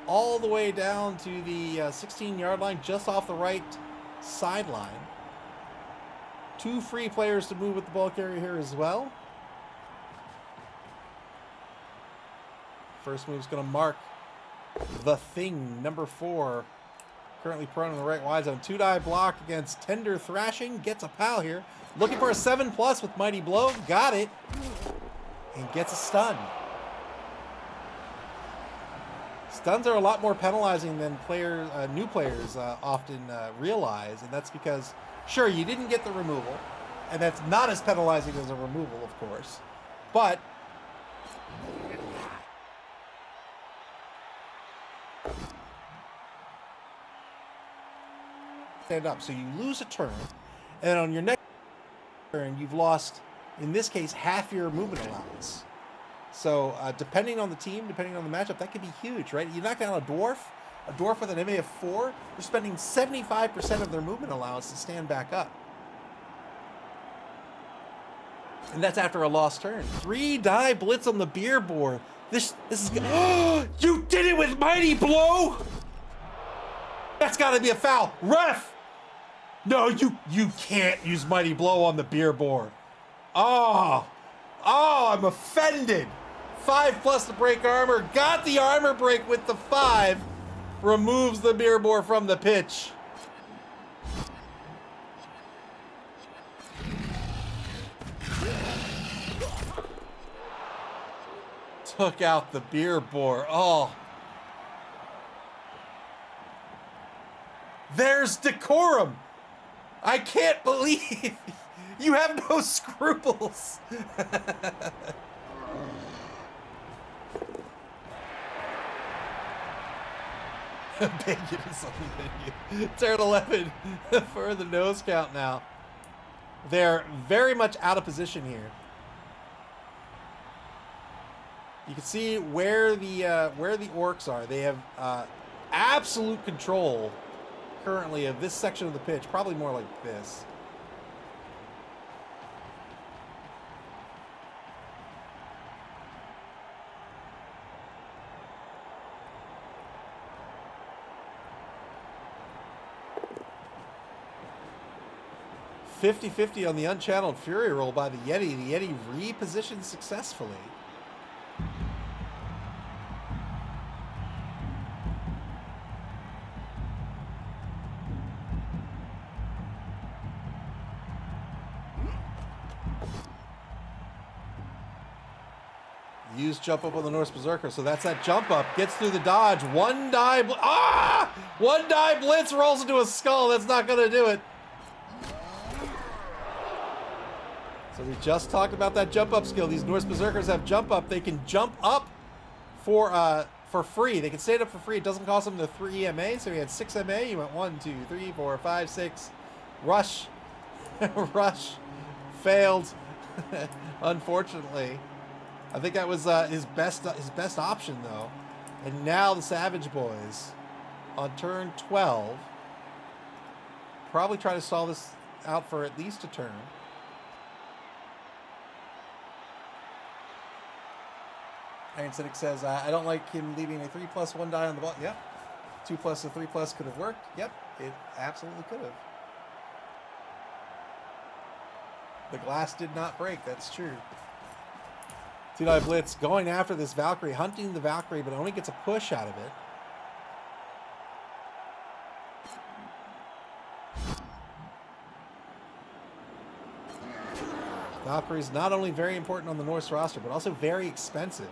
all the way down to the 16-yard line, just off the right sideline. 2 free players to move with the ball carrier here as well. First move's going to mark the Thing, number 4. Currently prone in the right wide zone. 2-die block against Tender Thrashing. Gets a pal here. Looking for a 7+ with Mighty Blow. Got it. And gets a stun. Stuns are a lot more penalizing than new players often realize, and that's because, sure, you didn't get the removal, and that's not as penalizing as a removal, of course, but stand up. So you lose a turn, and on your next turn, you've lost, in this case, half your movement allowance. So depending on the team, depending on the matchup, that could be huge, right? You knock down a dwarf with an MA of 4, you're spending 75% of their movement allowance to stand back up. And that's after a lost turn. 3-die blitz on the beer board. This is good. You did it with Mighty Blow? That's got to be a foul. Ref! No, you can't use Mighty Blow on the beer board. Oh, I'm offended. 5+ to break armor. Got the armor break with the 5. Removes the beer board from the pitch. Took out the beer board. Oh. There's decorum. I can't believe you have no scruples. Bacon is on the menu. Turn 11 for the nose count now. They're very much out of position here. You can see where the orcs are. They have absolute control currently of this section of the pitch, probably more like this. $50-50 on the unchanneled Fury roll by the Yeti. The Yeti repositioned successfully. Use jump up on the Norse Berserker, so that's that jump up. Gets through the dodge. 1-die blitz. 1-die blitz rolls into a skull. That's not going to do it. So we just talked about that jump up skill. These Norse Berserkers have jump up. They can jump up for free. They can stand up for free. It doesn't cost them the 3 MA. So he had 6 MA. He went 1, 2, 3, 4, 5, 6. Rush. Rush. Failed. Unfortunately. I think that was his best option, though. And now the Savage Boys on turn 12 probably try to stall this out for at least a turn. Iron Cynic says, I don't like him leaving a 3+ 1-die on the ball. Yep. 2+ to 3+ could have worked. Yep. It absolutely could have. The glass did not break. That's true. 2-die blitz going after this Valkyrie, hunting the Valkyrie, but only gets a push out of it. Valkyrie's not only very important on the Norse roster, but also very expensive.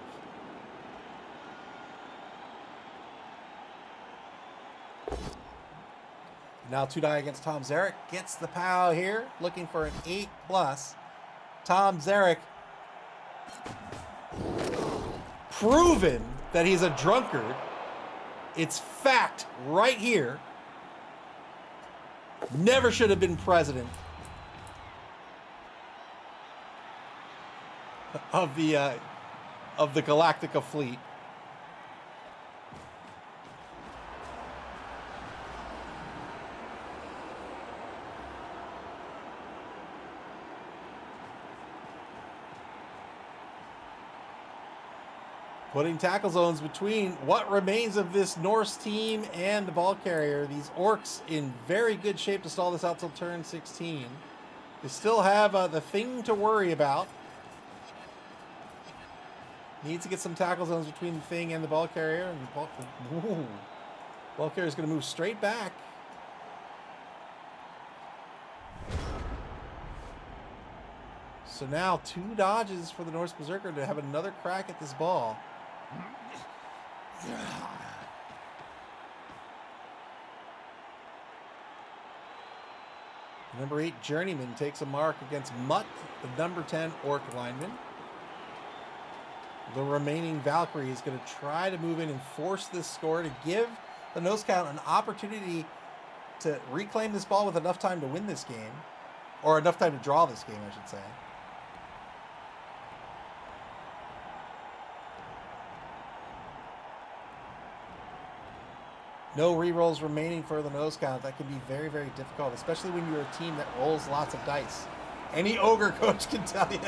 Now 2-die against Tom Zarek. Gets the POW here, looking for an 8+. Tom Zarek, proven that he's a drunkard. It's fact right here. Never should have been president of the Galactica fleet. Putting tackle zones between what remains of this Norse team and the ball carrier. These orcs in very good shape to stall this out till turn 16. They still have the thing to worry about. Needs to get some tackle zones between the thing and the ball carrier. And the ball carrier is going to move straight back. So now 2 dodges for the Norse Berserker to have another crack at this ball. Number 8 Journeyman takes a mark against Mutt, the number 10 Orc lineman. The remaining Valkyrie is going to try to move in and force this score to give the nose count an opportunity to reclaim this ball with enough time to win this game. Or enough time to draw this game, I should say. No rerolls remaining for the nose count. That can be very, very difficult, especially when you're a team that rolls lots of dice. Any ogre coach can tell you.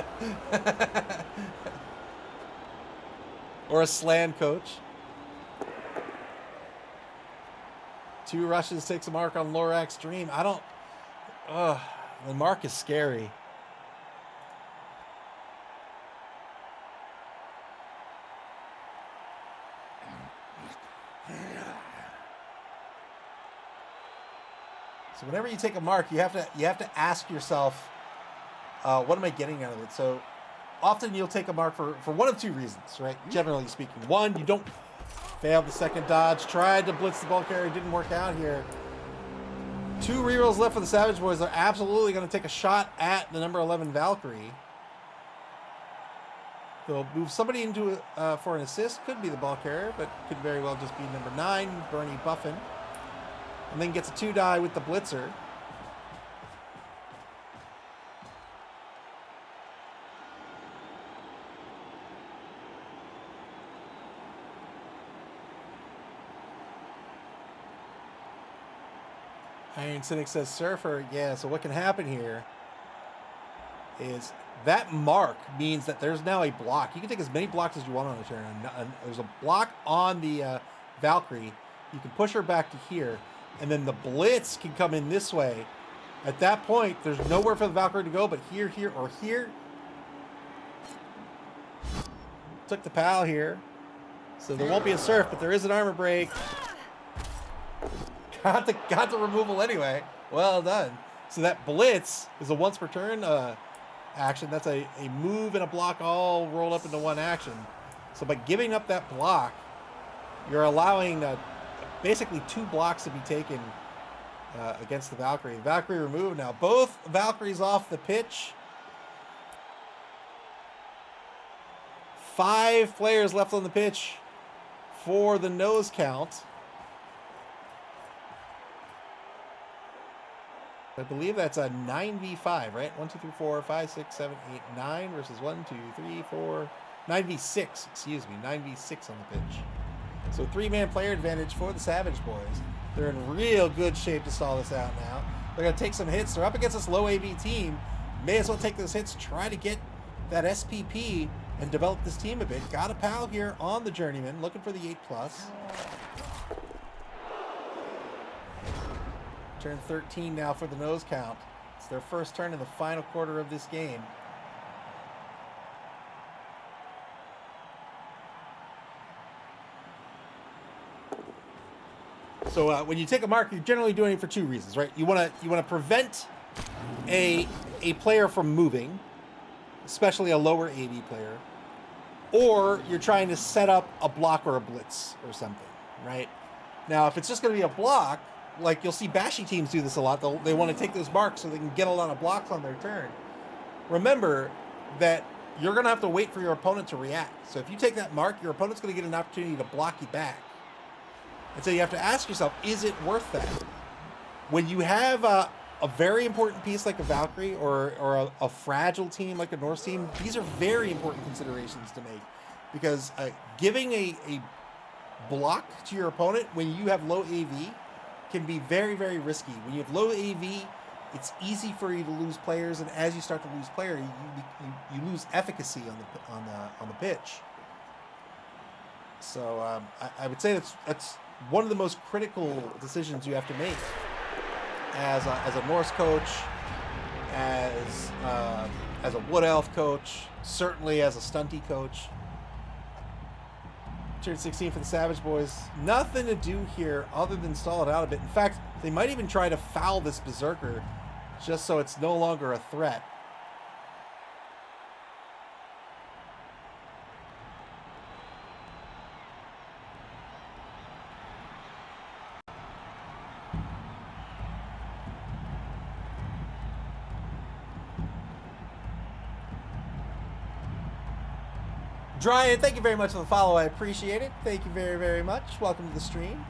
Or a slan coach. 2 rushes takes a mark on Lorax Dream. I don't... the mark is scary. So whenever you take a mark, you have to ask yourself, what am I getting out of it? So often you'll take a mark for one of 2 reasons, right? Generally speaking. One, you don't fail the second dodge. Tried to blitz the ball carrier, didn't work out here. 2 rerolls left for the Savage Boys. They're absolutely going to take a shot at the number 11 Valkyrie. They'll move somebody into for an assist. Could be the ball carrier, but could very well just be number 9, Bernie Buffin. And then gets a 2-die with the blitzer. Iron Cynic says Surfer. Yeah, so what can happen here is that mark means that there's now a block. You can take as many blocks as you want on a turn. And there's a block on the Valkyrie. You can push her back to here. And then the blitz can come in this way. At that point, there's nowhere for the Valkyrie to go but here, here, or here. Took the PAL here. So there won't be a surf, but there is an armor break. Got the removal anyway. Well done. So that blitz is a once per turn action. That's a move and a block all rolled up into one action. So by giving up that block, you're allowing... basically 2 blocks to be taken against the Valkyrie. Valkyrie removed now. Both Valkyries off the pitch. 5 players left on the pitch for the nose count. I believe that's a 9v5, right? 1, 2, 3, 4, 5, 6, 7, 8, 9 versus 1, 2, 3, 4, 9v6. Excuse me, 9v6 on the pitch. So 3-man player advantage for the Savage Boys. They're in real good shape to stall this out now. They're going to take some hits. They're up against this low AV team. May as well take those hits, try to get that SPP and develop this team a bit. Got a PAL here on the Journeyman, looking for the 8+. Turn 13 now for the nose count. It's their first turn in the final quarter of this game. So when you take a mark, you're generally doing it for 2 reasons, right? You want to prevent a player from moving, especially a lower AV player, or you're trying to set up a block or a blitz or something, right? Now, if it's just going to be a block, like you'll see bashy teams do this a lot. They want to take those marks so they can get a lot of blocks on their turn. Remember that you're going to have to wait for your opponent to react. So if you take that mark, your opponent's going to get an opportunity to block you back. And so you have to ask yourself, is it worth that? When you have a very important piece like a Valkyrie or a fragile team like a Norse team, these are very important considerations to make. Because giving a block to your opponent when you have low AV can be very, very risky. When you have low AV, it's easy for you to lose players, and as you start to lose players, you lose efficacy on the pitch. So I would say that's one of the most critical decisions you have to make as a Norse coach, as a Wood Elf coach, certainly as a Stunty coach. Turn 16 for the Savage Boys. Nothing to do here other than stall it out a bit. In fact, they might even try to foul this Berserker just so it's no longer a threat. Dryan, thank you very much for the follow. I appreciate it. Thank you very, very much. Welcome to the stream.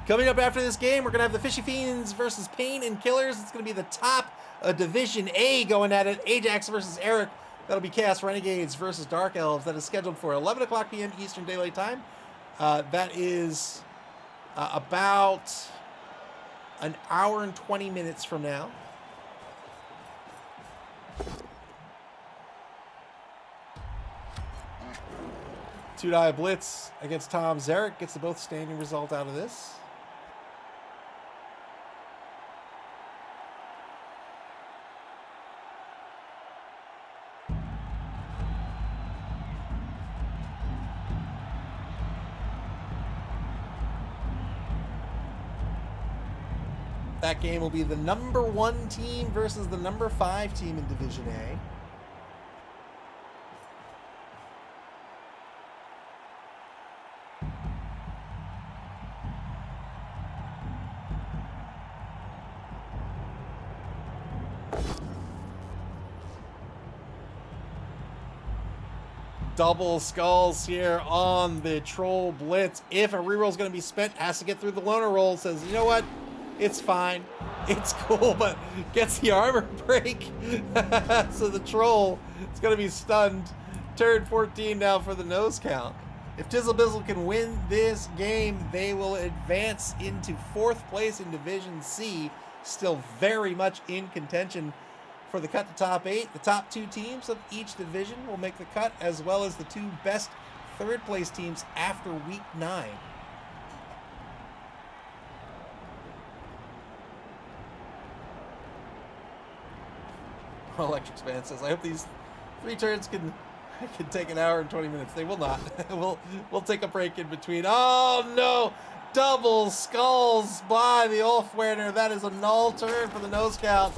Coming up after this game, we're going to have the Fishy Fiends versus Pain and Killers. It's going to be the top of Division A going at it. Ajax versus Eric. That'll be Chaos Renegades versus Dark Elves. That is scheduled for 11 o'clock p.m. Eastern Daylight Time. That is about an hour and 20 minutes from now. Two-die blitz against Tom Zarek gets the both standing result out of this. That game will be the number 1 team versus the number 5 team in Division A. Double skulls here on the Troll Blitz. If a reroll is going to be spent, has to get through the loner roll. Says, you know what? It's fine. It's cool, but gets the armor break. So the Troll is going to be stunned. Turn 14 now for the nose count. If Tizzle Bizzle can win this game, they will advance into 4th place in Division C. Still very much in contention for the cut to top 8. The top 2 teams of each division will make the cut, as well as the 2 best 3rd place teams after week 9. Electric Span says, I hope these 3 turns can take an hour and 20 minutes. They will not. We'll take a break in between. Oh no! Double skulls by the Ulfwerener. That is a null turn for the nose count.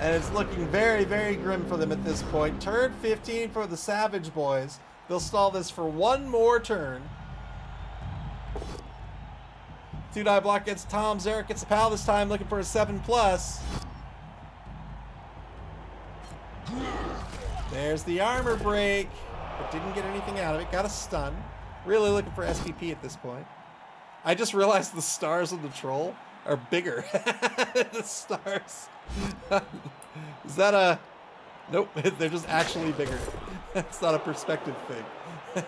And it's looking very, very grim for them at this point. Turn 15 for the Savage Boys. They'll stall this for 1 more turn. 2-die block gets Tom Zarek. Gets a pal this time, looking for a 7+. There's the armor break, but didn't get anything out of it. Got a stun. Really looking for SPP at this point. I just realized the stars on the Troll are bigger. The stars. Is that a... Nope, they're just actually bigger. It's not a perspective thing.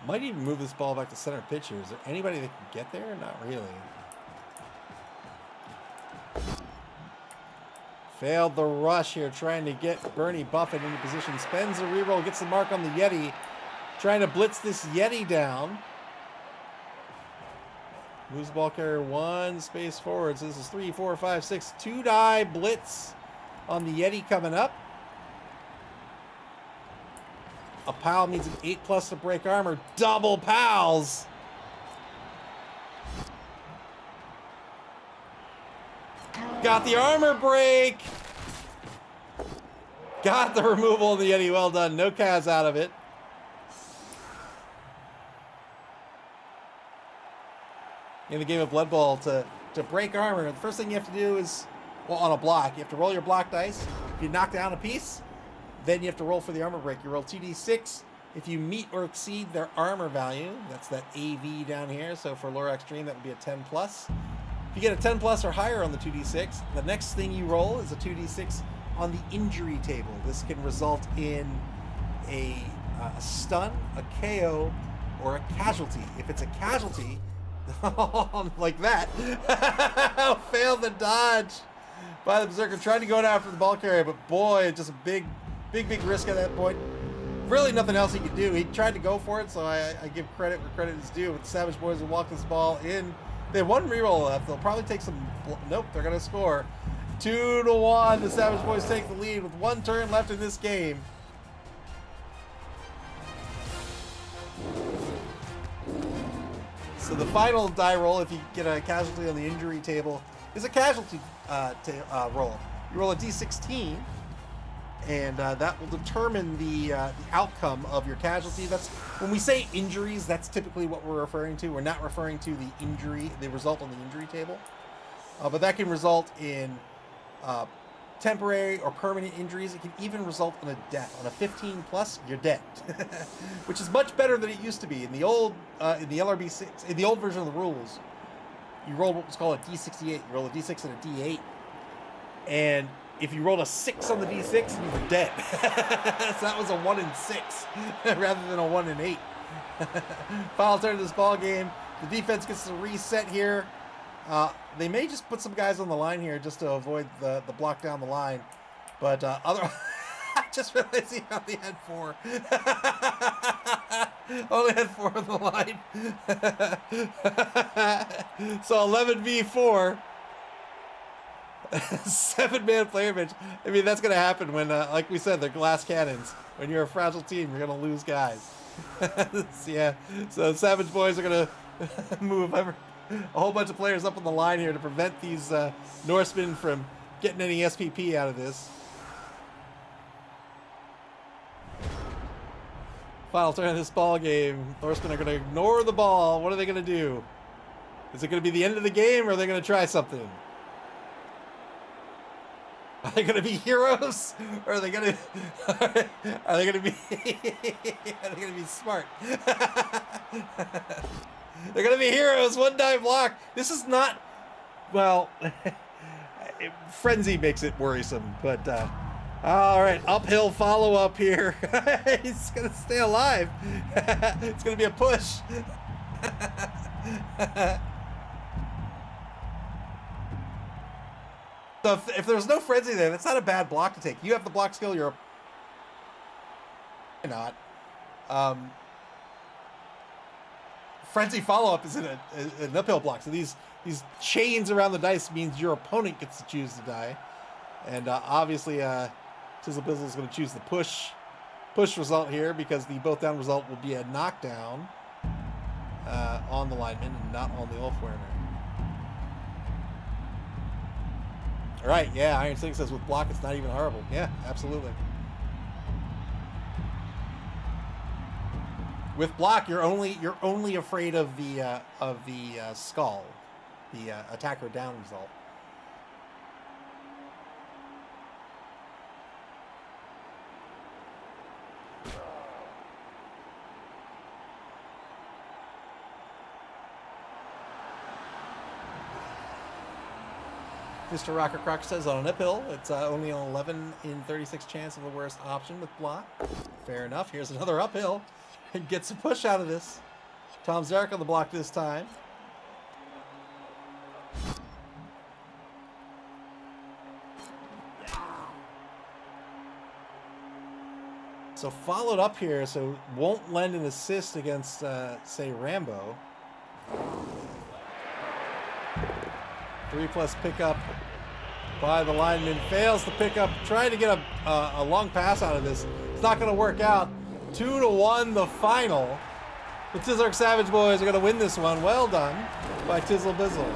Might even move this ball back to center pitch here. Is there anybody that can get there? Not really. Failed the rush here, trying to get Bernie Buffett into position. Spends a reroll, gets the mark on the Yeti. Trying to blitz this Yeti down. Moves the ball carrier 1 space forward. So this is 3, 4, 5, 6. 2-die blitz on the Yeti coming up. A pal needs an 8+ to break armor. Double pals. Got the armor break. Got the removal in the Yeti. Well done. No Kaz out of it. In the game of Blood Bowl, to break armor, the first thing you have to do is, well, on a block, you have to roll your block dice. If you knock down a piece, then you have to roll for the armor break. You roll 2d6. If you meet or exceed their armor value, that's that AV down here. So for Lore Extreme, that would be a 10 plus. If you get a 10 plus or higher on the 2d6, the next thing you roll is a 2d6 on the injury table. This can result in a stun, a KO, or a casualty. If it's a casualty, like that, failed the dodge by the Berserker, trying to go after the ball carrier, but boy, just a big risk at that point. Really nothing else he could do. He tried to go for it, so I give credit where credit is due. But the Savage Boys will walk this ball in. They have one reroll left. They'll probably take some... Nope, they're going to score. 2-1. The Savage Boys take the lead with one turn left in this game. So the final die roll, if you get a casualty on the injury table, is a casualty roll. You roll a d16, and that will determine the outcome of your casualty. That's when we say injuries, that's typically what we're referring to. We're not referring to the injury, the result on the injury table. But that can result in temporary or permanent injuries. It can even result in a death. On a 15 plus, you're dead, which is much better than it used to be. In the old, in the LRB6, in the old version of the rules, you roll what was called a D68. You roll a D6 and a D8, and if you rolled a 6 on the D6, you were dead. So that was a 1 in 6 rather than a 1 in 8. Final turn of this ball game. The defense gets to reset here. They may just put some guys on the line here just to avoid the block down the line. But other, I just realized he only had 4. Only had 4 on the line. So 11v4. 7-man player bench. I mean, that's going to happen when, like we said, they're glass cannons. When you're a fragile team, you're going to lose guys. Yeah. So Savage Boys are going to move a whole bunch of players up on the line here to prevent these Norsemen from getting any SPP out of this. Final turn of this ball game. Norsemen are going to ignore the ball. What are they going to do? Is it going to be the end of the game, or are they going to try something? Are they going to be heroes, or are they going to? Are they going to be? Are they going to be smart? They're going to be heroes. 1-die block. This is not. Well, frenzy makes it worrisome, but all right, uphill follow up here. He's going to stay alive. It's going to be a push. So if there's no frenzy there, that's not a bad block to take. You have the block skill, you're not. Frenzy follow-up is an uphill block. So these chains around the dice means your opponent gets to choose the die. And obviously Tizzle Bizzle is going to choose the push result here, because the both down result will be a knockdown on the lineman and not on the Ulfwerener. All right, yeah, Iron Sling says with block it's not even horrible. Yeah, absolutely. With block, you're only afraid of the skull, the attacker down result. Mr. Rocker Croc says on an uphill, it's only an 11 in 36 chance of the worst option with block. Fair enough. Here's another uphill. And gets a push out of this. Tom Zarek on the block this time. So followed up here, so won't lend an assist against, say, Rambo. 3+ pickup by the lineman. Fails to pick up. Trying to get a long pass out of this. It's not going to work out. 2-1 the final. The Tizzark Savage Boys are going to win this one. Well done by Tizzle Bizzle.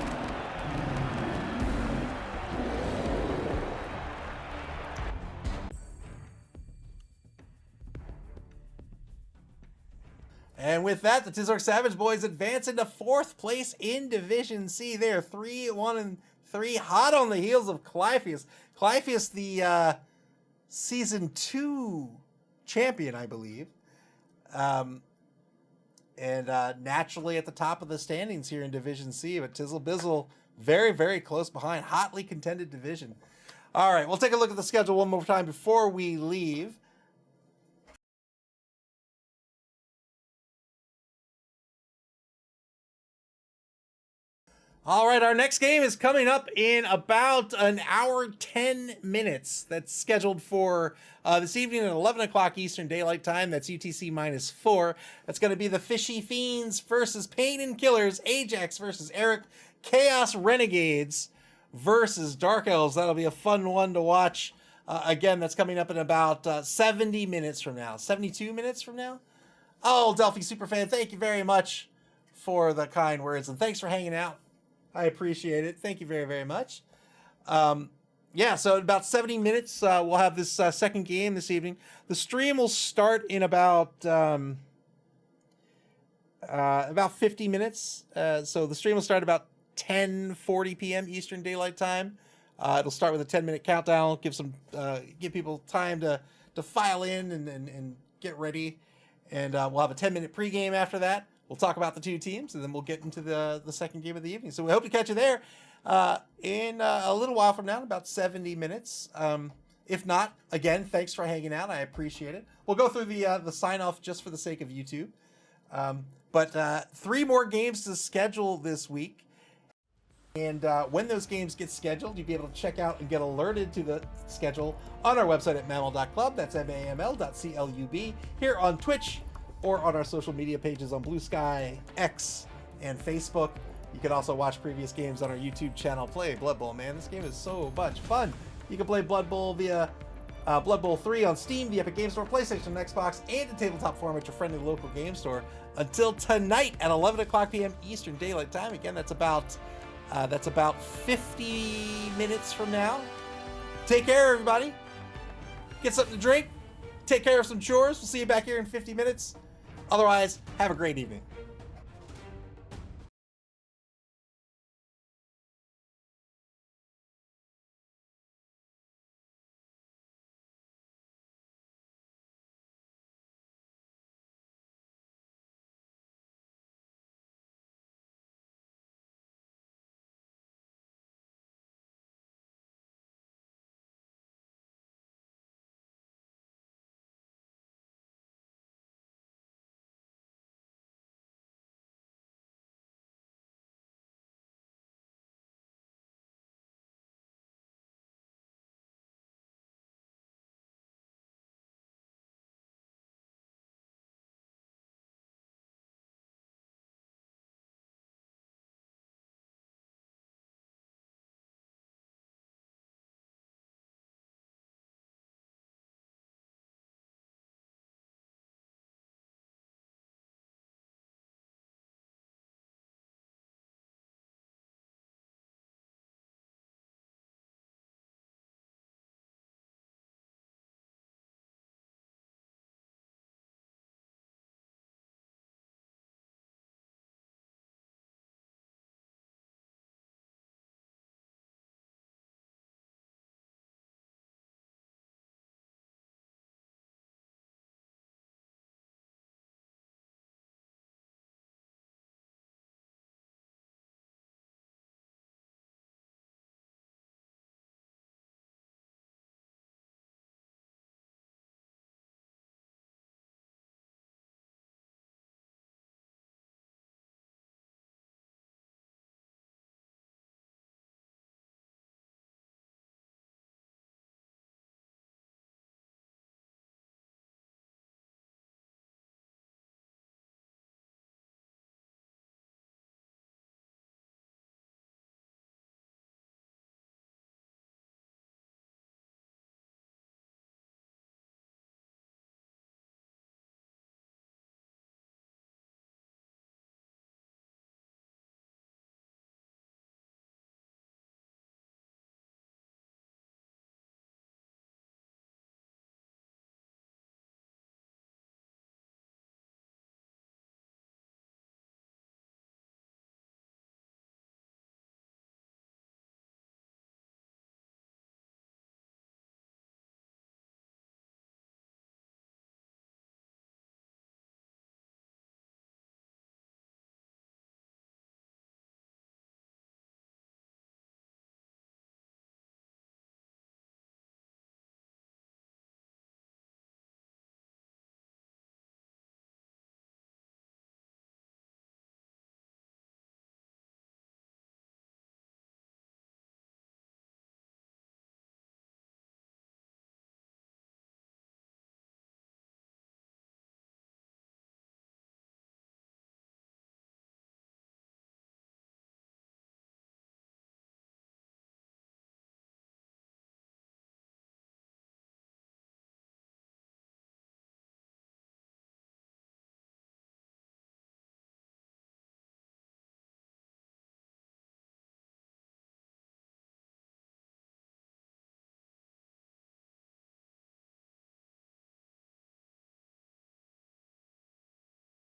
And with that, the Tizork Savage Boys advance into 4th place in Division C. They are 3-1-3, hot on the heels of Clypheus. Clypheus, the Season 2 champion, I believe. And naturally at the top of the standings here in Division C, but Tizzle Bizzle very, very close behind. Hotly contended division. All right, we'll take a look at the schedule one more time before we leave. All right, our next game is coming up in about an hour, 10 minutes. That's scheduled for this evening at 11 o'clock Eastern Daylight Time. That's UTC -4. That's going to be the Fishy Fiends versus Pain and Killers, Ajax versus Eric, Chaos Renegades versus Dark Elves. That'll be a fun one to watch. Again, that's coming up in about 70 minutes from now. 72 minutes from now? Oh, Delphi Superfan, thank you very much for the kind words, and thanks for hanging out. I appreciate it. Thank you very, very much. Yeah, so in about 70 minutes, we'll have this second game this evening. The stream will start in about 50 minutes. So the stream will start about 10:40 p.m. Eastern Daylight Time. It'll start with a 10-minute countdown, give people time to file in and get ready. And we'll have a 10-minute pregame after that. We'll talk about the two teams, and then we'll get into the second game of the evening. So we hope to catch you there in a little while from now, about 70 minutes. If not, again, thanks for hanging out. I appreciate it. We'll go through the sign-off just for the sake of YouTube. But 3 more games to schedule this week. And when those games get scheduled, you'll be able to check out and get alerted to the schedule on our website at maml.club. That's maml.club. Here on Twitch, or on our social media pages on Blue Sky, X, and Facebook. You can also watch previous games on our YouTube channel. Play Blood Bowl, man. This game is so much fun. You can play Blood Bowl via Blood Bowl 3 on Steam, the Epic Game Store, PlayStation, Xbox, and in tabletop form at your friendly local game store until tonight at 11 o'clock p.m. Eastern Daylight Time. Again, that's about 50 minutes from now. Take care, everybody. Get something to drink. Take care of some chores. We'll see you back here in 50 minutes. Otherwise, have a great evening.